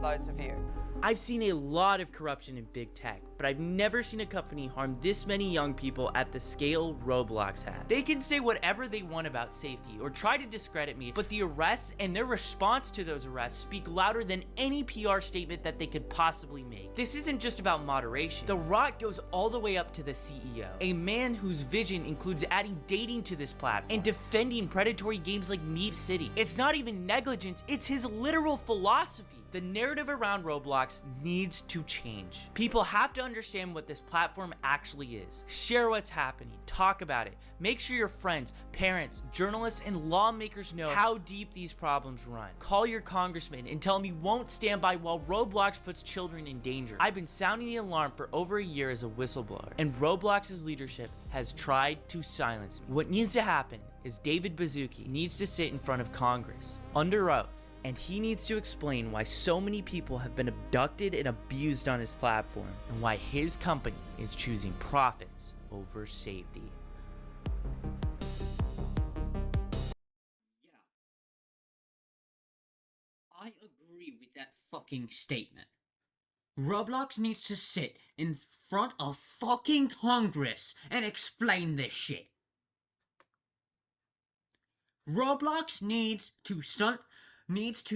loads of you. I've seen a lot of corruption in big tech, but I've never seen a company harm this many young people at the scale Roblox has. They can say whatever they want about safety or try to discredit me, but the arrests and their response to those arrests speak louder than any PR statement that they could possibly make. This isn't just about moderation. The rot goes all the way up to the CEO, a man whose vision includes adding dating to this platform and defending predatory games like Meep City. It's not even negligence, it's his literal philosophy. The narrative around Roblox needs to change. People have to understand what this platform actually is. Share what's happening, talk about it. Make sure your friends, parents, journalists, and lawmakers know how deep these problems run. Call your congressman and tell him he won't stand by while Roblox puts children in danger. I've been sounding the alarm for over a year as a whistleblower, and Roblox's leadership has tried to silence me. What needs to happen is David Baszucki needs to sit in front of Congress under oath, and he needs to explain why so many people have been abducted and abused on his platform, and why his company is choosing profits over safety. Yeah. I agree with that fucking statement. Roblox needs to sit in front of fucking Congress and explain this shit. Roblox needs to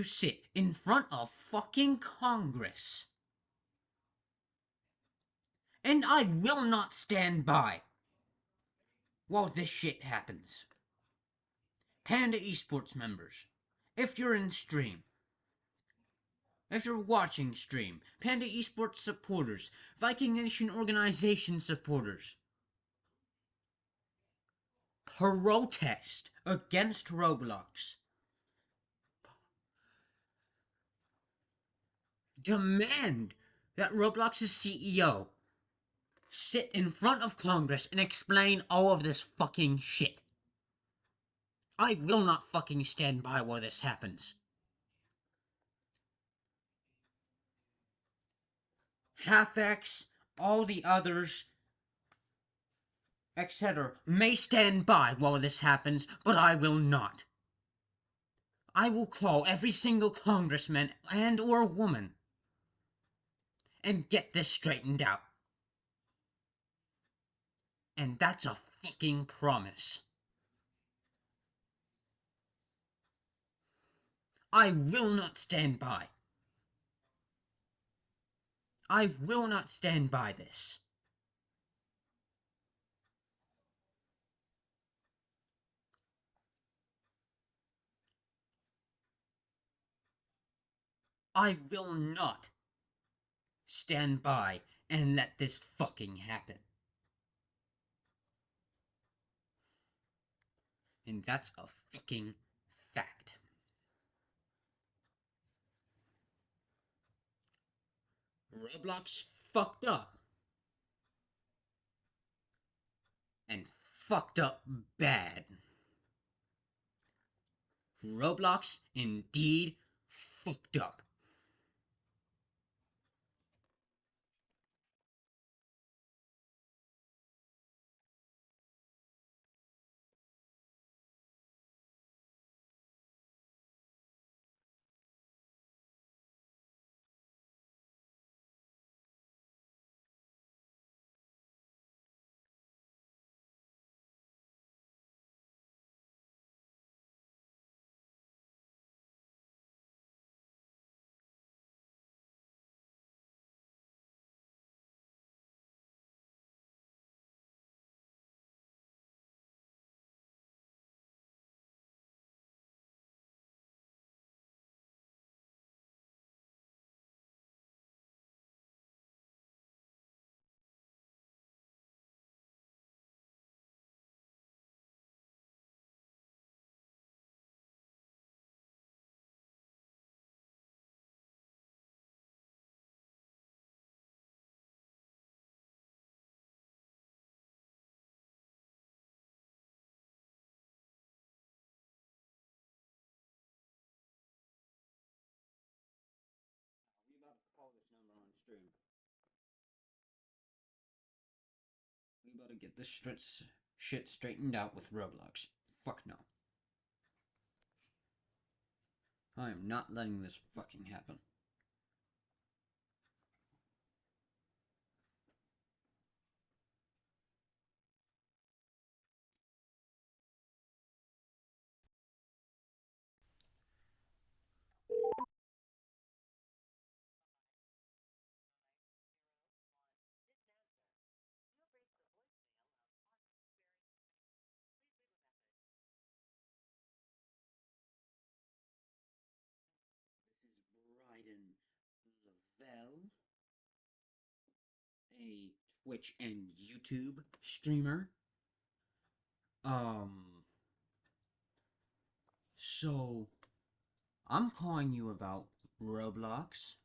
sit in front of fucking Congress. And I will not stand by while this shit happens. Panda Esports members, if you're in stream, if you're watching stream, Panda Esports supporters, Viking Nation organization supporters, protest against Roblox. Demand that Roblox's CEO sit in front of Congress and explain all of this fucking shit. I will not fucking stand by while this happens. Half-X, all the others, etc. may stand by while this happens, but I will not. I will call every single congressman and or woman and get this straightened out. And that's a fucking promise. I will not stand by. I will not stand by this. I will not stand by and let this fucking happen. And that's a fucking fact. Roblox fucked up. And fucked up bad. Roblox indeed fucked up. We about to call this number on stream. get this shit straightened out with Roblox. Fuck no. I am not letting this fucking happen. Bryden Lavelle, a Twitch and YouTube streamer. So I'm calling you about Roblox,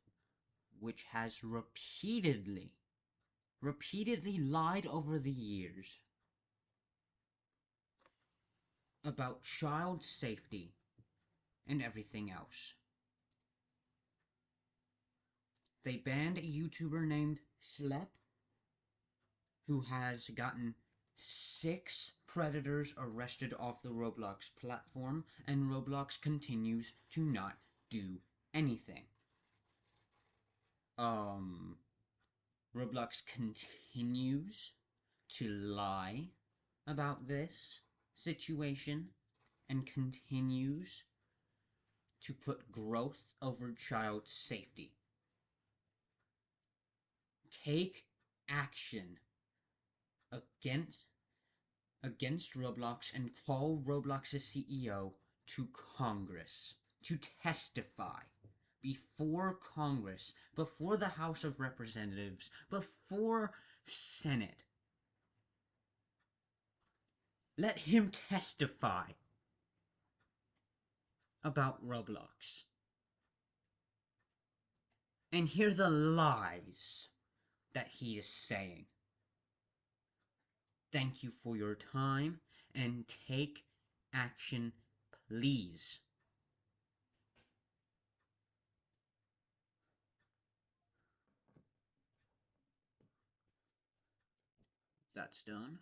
which has repeatedly lied over the years about child safety and everything else. They banned a YouTuber named Schlep, who has gotten 6 predators arrested off the Roblox platform, and Roblox continues to not do anything. Roblox continues to lie about this situation and continues to put growth over child safety. Take action against Roblox and call Roblox's CEO to Congress to testify before Congress, before the House of Representatives, before Senate. Let him testify about Roblox and hear the lies that he is saying. Thank you for your time, and take action, please. That's done.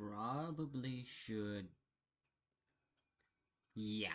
probably should. Yeah.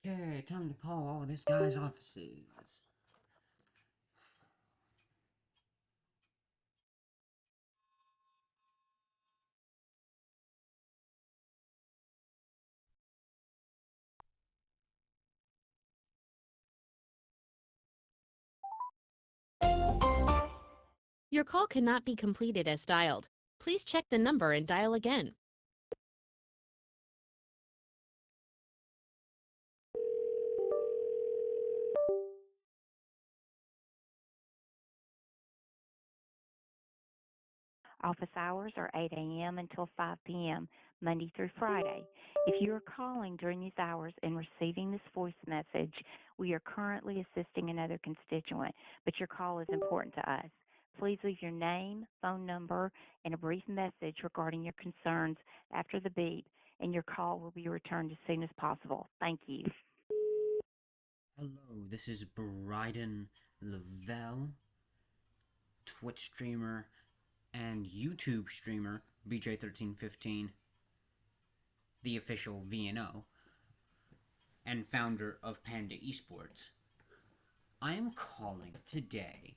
Okay, time to call all this guy's offices. Your call cannot be completed as dialed. Please check the number and dial again. Office hours are 8 a.m. until 5 p.m., Monday through Friday. If you are calling during these hours and receiving this voice message, we are currently assisting another constituent, but your call is important to us. Please leave your name, phone number, and a brief message regarding your concerns after the beep, and your call will be returned as soon as possible. Thank you. Hello, this is Bryden Lavelle, Twitch streamer and YouTube streamer BJ1315, the official VNO, and founder of Panda Esports. I am calling today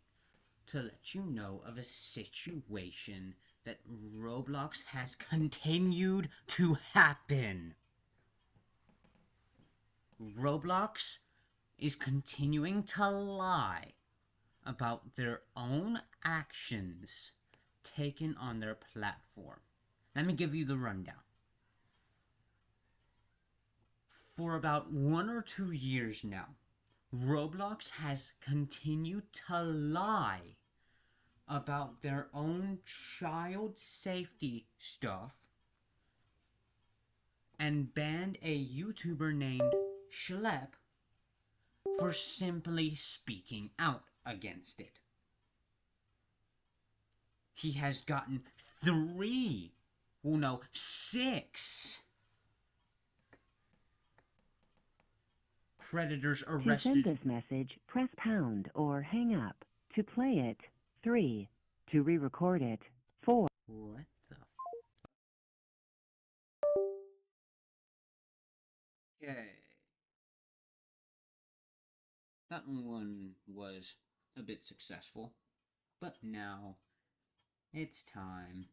to let you know of a situation that Roblox has continued to happen. Roblox is continuing to lie about their own actions taken on their platform. Let me give you the rundown. For about 1 or 2 years now, Roblox has continued to lie about their own child safety stuff and banned a YouTuber named Schlep for simply speaking out against it. He has gotten 6 predators arrested. To send this message, press pound or hang up. To play it, 3. To re-record it, 4. What the Okay. That one was a bit successful, but now it's time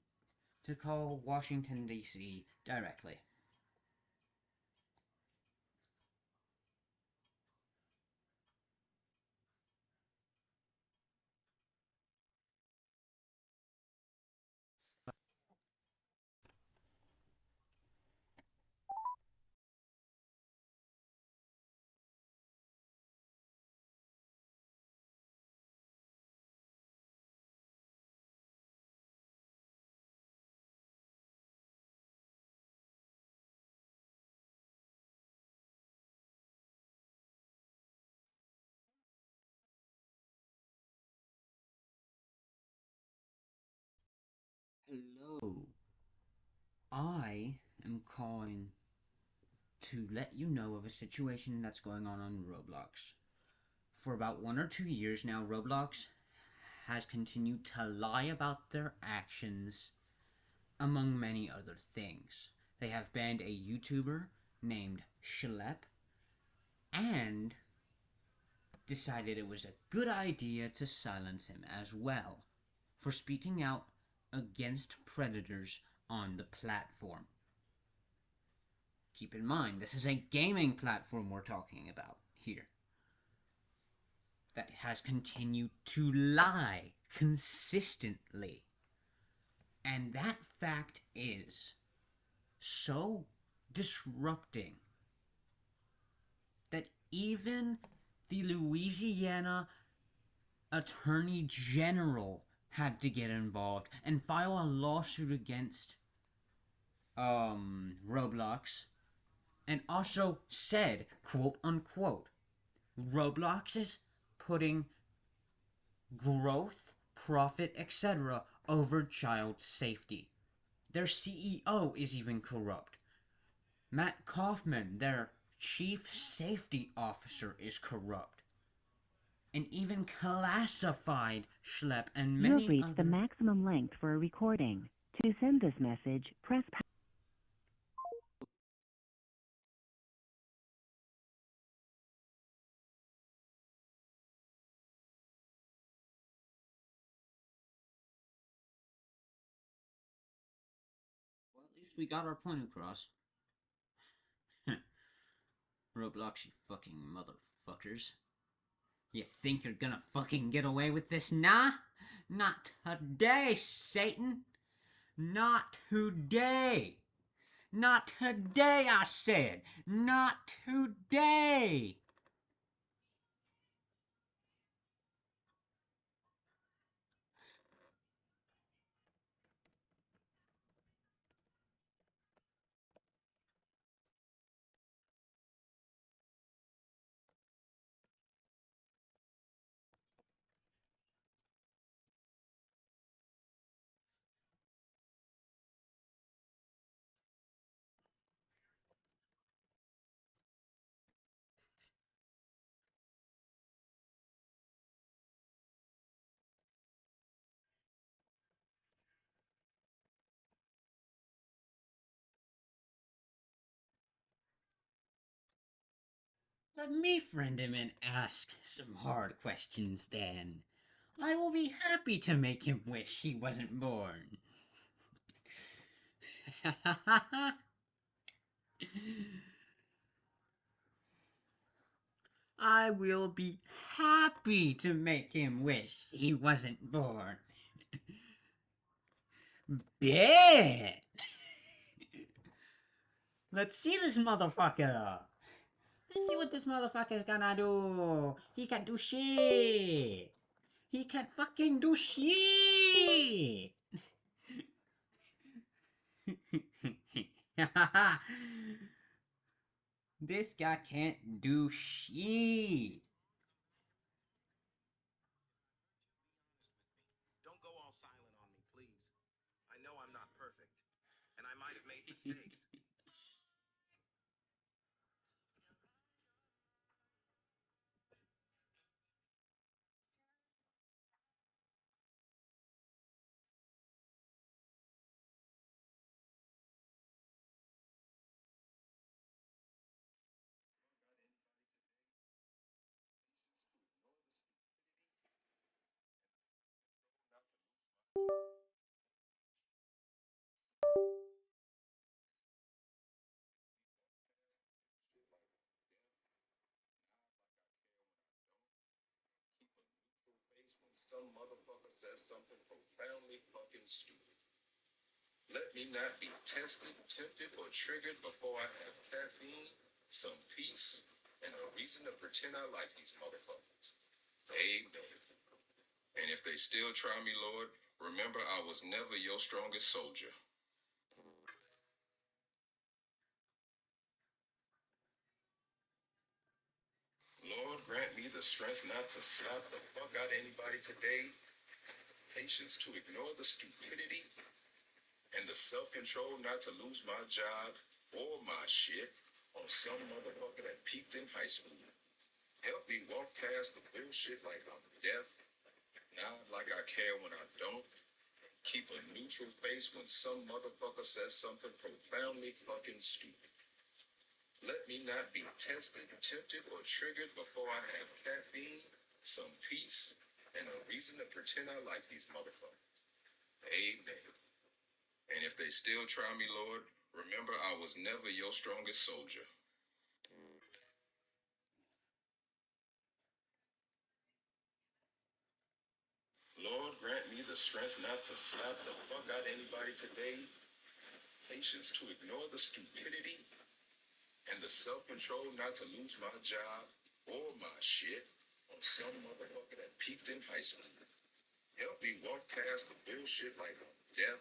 to call Washington, D.C. directly. Hello. I am calling to let you know of a situation that's going on Roblox. For about 1 or 2 years now, Roblox has continued to lie about their actions, among many other things. They have banned a YouTuber named Schlep and decided it was a good idea to silence him as well for speaking out against predators on the platform. Keep in mind, this is a gaming platform we're talking about here that has continued to lie consistently. And that fact is so disrupting that even the Louisiana Attorney General had to get involved and file a lawsuit against Roblox, and also said, quote unquote, Roblox is putting growth, profit, etc. over child safety. Their CEO is even corrupt. Matt Kaufman, their chief safety officer, is corrupt. And even classified Schlep and You many have reached the other... maximum length for a recording. To send this message, press pound. least we got our point across. Roblox, you fucking motherfuckers. You think you're gonna fucking get away with this? Nah? Not today, Satan. Not today. Not today, I said. Not today. Let me friend him and ask some hard questions then. I will be happy to make him wish he wasn't born. I will be happy to make him wish he wasn't born. Bet! Let's see this motherfucker. Let's see what this motherfucker's gonna do. He can't do shit. He can't fucking do shit. This guy can't do shit. Don't go all silent on me, please. I know I'm not perfect, and I might have made mistakes. Some motherfucker says something profoundly fucking stupid. Let me not be tested, tempted, or triggered before I have caffeine, some peace, and a reason to pretend I like these motherfuckers. Amen. And if they still try me, Lord, remember I was never your strongest soldier. Lord, grant me the strength not to slap the fuck out anybody today, patience to ignore the stupidity, and the self-control not to lose my job or my shit on some motherfucker that peaked in high school. Help me walk past the bullshit like I'm deaf, nod like I care when I don't, keep a neutral face when some motherfucker says something profoundly fucking stupid. Let me not be tested, tempted, or triggered before I have caffeine, some peace, and a reason to pretend I like these motherfuckers. Amen. And if they still try me, Lord, remember I was never your strongest soldier. Lord, grant me the strength not to slap the fuck out anybody today, patience to ignore the stupidity, and the self-control not to lose my job or my shit on some motherfucker that peaked in high school. Help me walk past the bullshit like I'm deaf,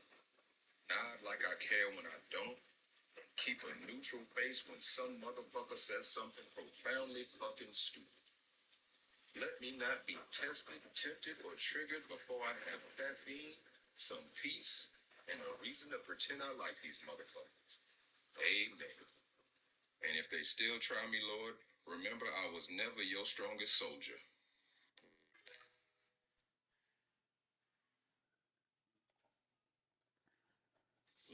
nod like I care when I don't, keep a neutral face when some motherfucker says something profoundly fucking stupid. Let me not be tested, tempted, or triggered before I have caffeine, some peace, and a reason to pretend I like these motherfuckers. Amen. And if they still try me, Lord, remember I was never your strongest soldier.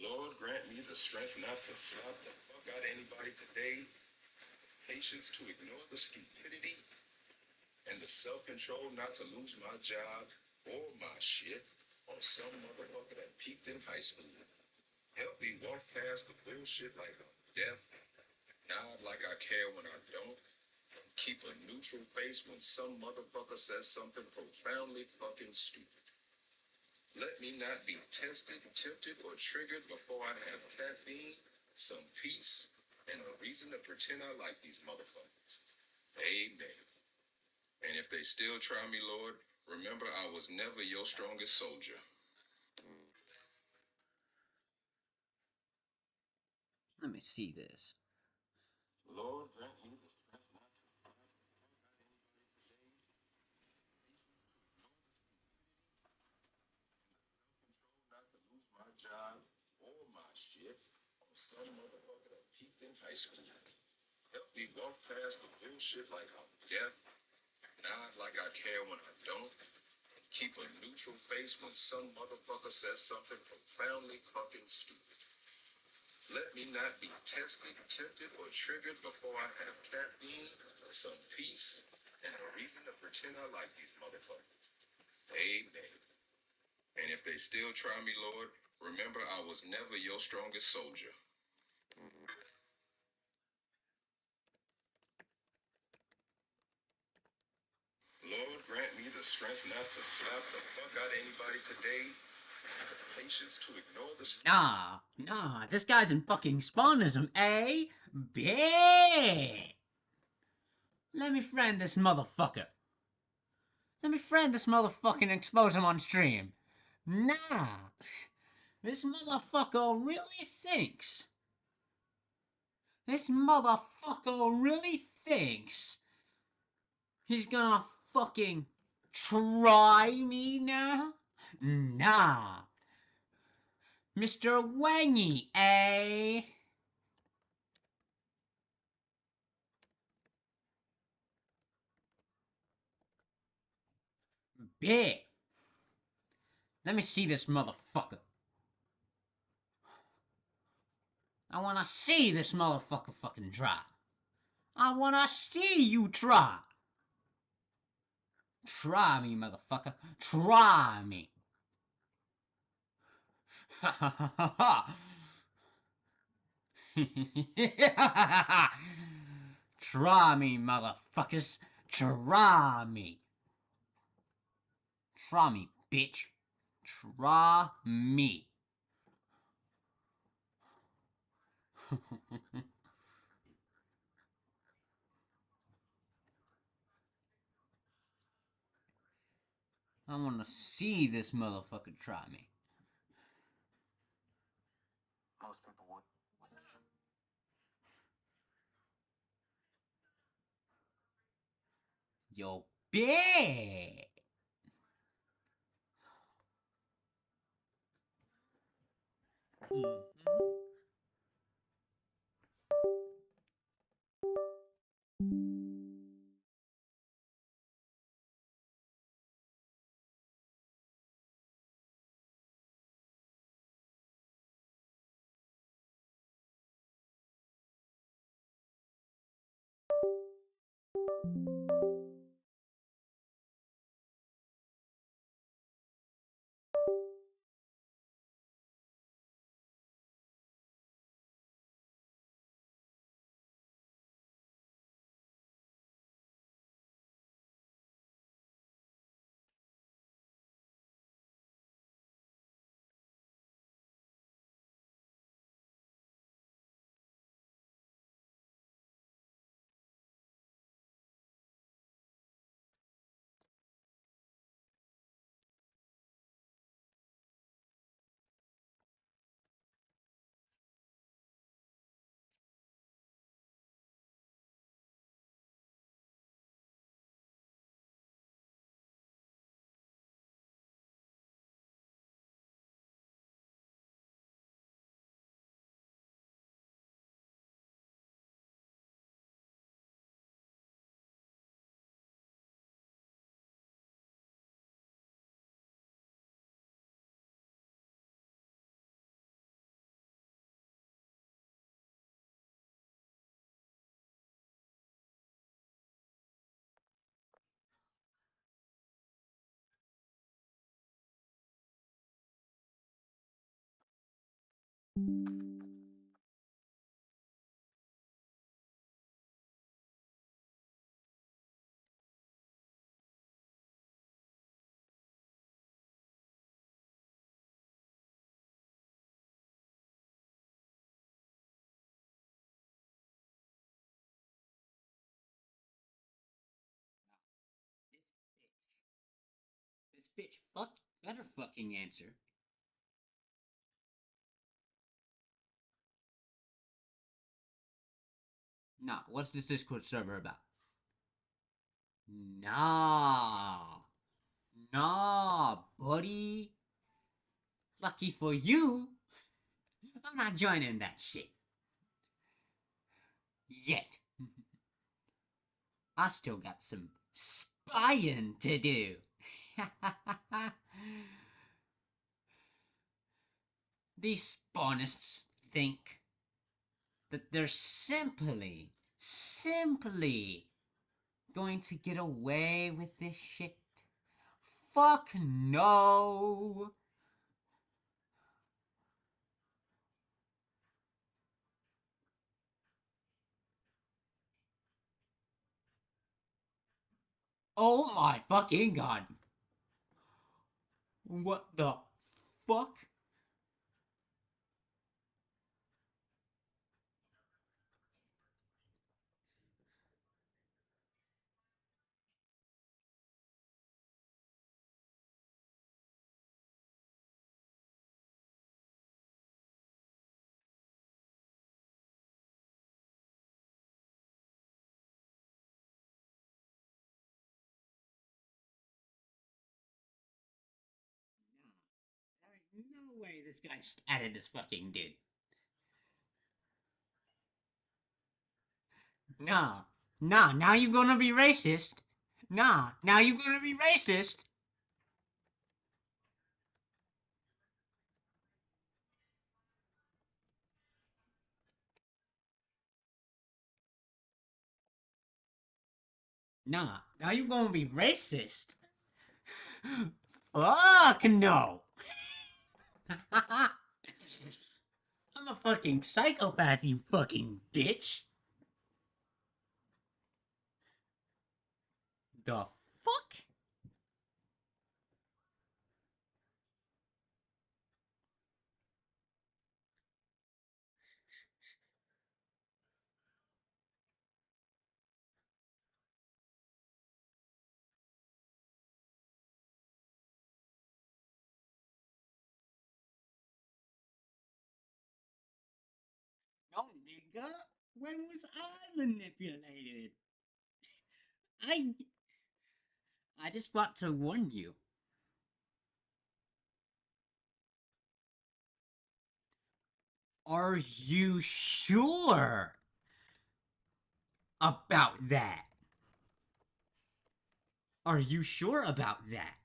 Lord, grant me the strength not to slap the fuck out anybody today, patience to ignore the stupidity, and the self-control not to lose my job or my shit on some motherfucker that peaked in high school. Help me walk past the bullshit like I'm deaf, nod like I care when I don't, keep a neutral face when some motherfucker says something profoundly fucking stupid. Let me not be tested, tempted, or triggered before I have caffeine, some peace, and a reason to pretend I like these motherfuckers. Amen. And if they still try me, Lord, remember I was never your strongest soldier. Let me see this. Lord, grant me the strength not to not to lose my job or my shit on some motherfucker that peaked in high school. Help me walk past the bullshit like I'm deaf, nod like I care when I don't, keep a neutral face when some motherfucker says something profoundly fucking stupid. Let me not be tested, tempted, or triggered before I have caffeine, some peace, and a reason to pretend I like these motherfuckers. Amen. And if they still try me, Lord, remember I was never your strongest soldier. Lord, grant me the strength not to slap the fuck out of anybody today, the patience to ignore the Nah, this guy's in fucking spawnism, eh? Bet! Let me friend this motherfucker. Let me friend this motherfucker and expose him on stream. Nah! This motherfucker really thinks. This motherfucker really thinks he's gonna fucking try me now? Nah. Mr. Wangy, eh? Bet. Let me see this motherfucker. I wanna see this motherfucker fucking try. I wanna see you try. Try me, motherfucker. Try me. Ha ha ha ha ha. Try me, motherfuckers. Try me. Try me, bitch. Try me. I wanna see this motherfucker try me. Most people would. Yo, bet. This bitch better fucking answer. Nah, what's this Discord server about? Nah. Nah, buddy. Lucky for you, I'm not joining that shit. Yet. I still got some spying to do. These spawnists think that they're simply going to get away with this shit. Fuck no. Oh my fucking god. What the fuck? No way this guy just added this fucking dude. Nah. Nah, now you gonna be racist. Nah, now you gonna be racist. Nah, now you gonna be racist. Fuck no. I'm a fucking psychopath, you fucking bitch. The fuck? No, nigga. When was I manipulated? I just want to warn you. Are you sure about that? Are you sure about that?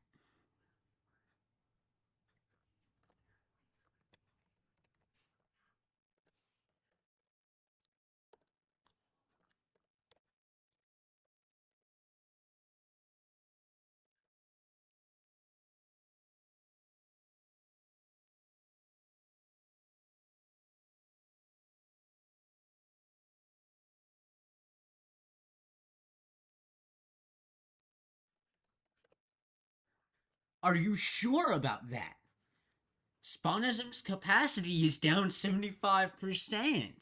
Are you sure about that? Spawnism's capacity is down 75%.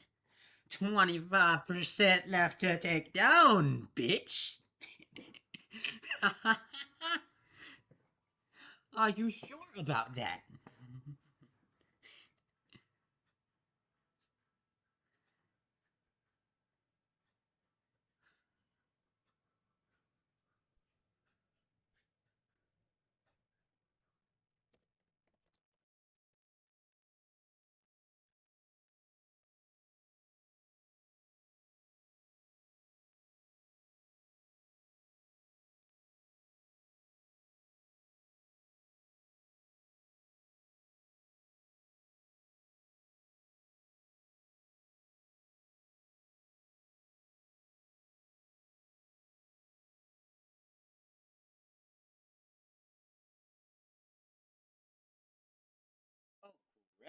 25% left to take down, bitch. Are you sure about that?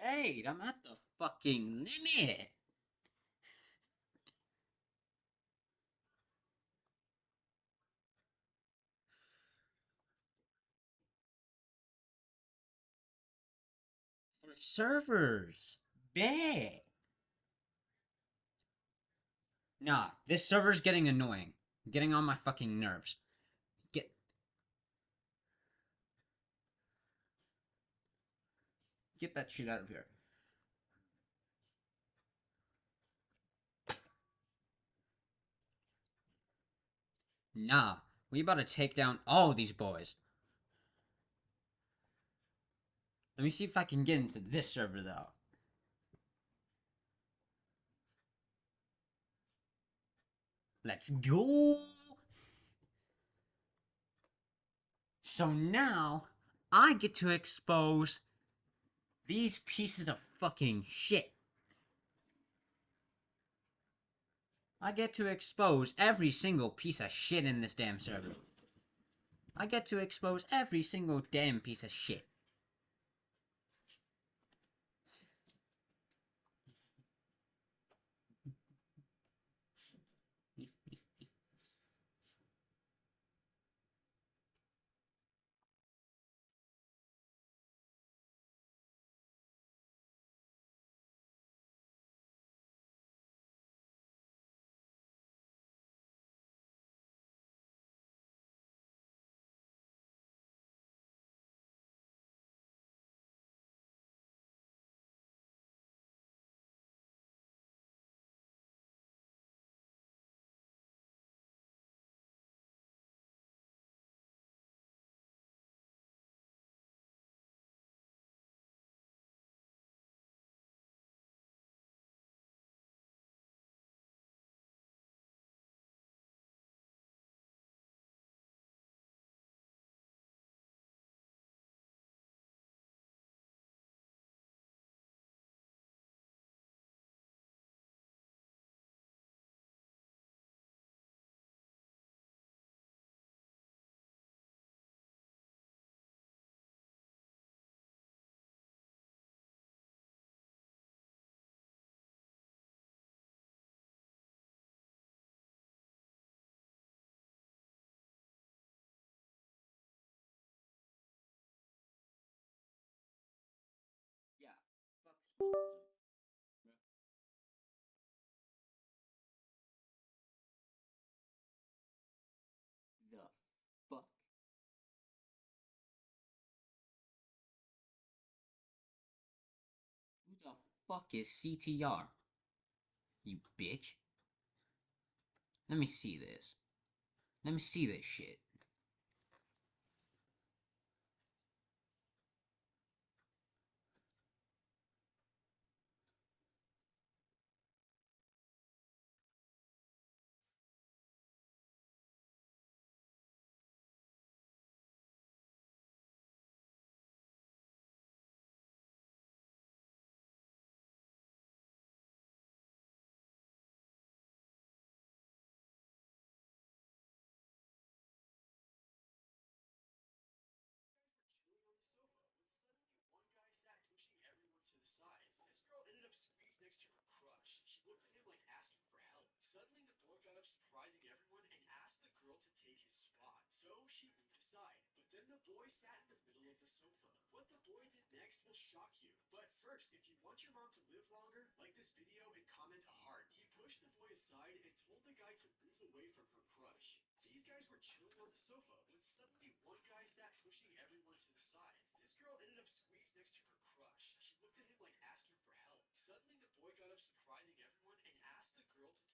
Great, I'm at the fucking limit. For servers. Bet. Nah, this server's getting annoying. Getting on my fucking nerves. Get that shit out of here. Nah, we about to take down all of these boys. Let me see if I can get into this server, though. Let's go! So now, I get to expose these pieces of fucking shit. I get to expose every single piece of shit in this damn server. I get to expose every single damn piece of shit. The fuck? Who the fuck is CTR? You bitch. Let me see this. Let me see this shit. This girl ended up squeezed next to her crush. She looked at him like asking for help. Suddenly, the boy got up, surprising everyone, and asked the girl to take his spot. So she moved aside. But then the boy sat in the middle of the sofa. What the boy did next will shock you. But first, if you want your mom to live longer, like this video and comment a heart. He pushed the boy aside and told the guy to move away from her crush. These guys were chilling on the sofa when suddenly one guy sat pushing everyone to the sides. This girl ended up squeezed next to her crush. She looked at him like asking for help. Suddenly, the boy got up, surprising everyone, and asked the girl to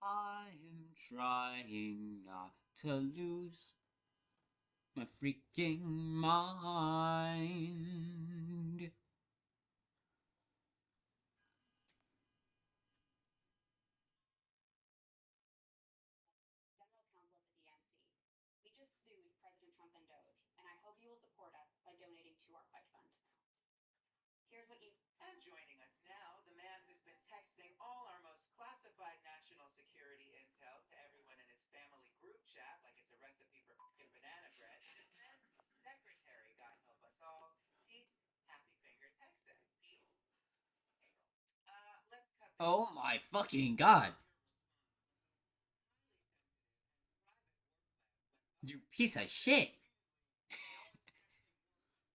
I am trying not to lose my freaking mind. We just sued President Trump and Doge, and I hope you will support us by donating to our fight fund. Here's what you... And joining us now, the man who's been texting all our most classified national security intel to everyone in his family group chat like it's a recipe for fucking banana bread. Defense Secretary, God help us all, Pete Happy Fingers Hegseth. Let's cut this. Oh my fucking god. You piece of shit.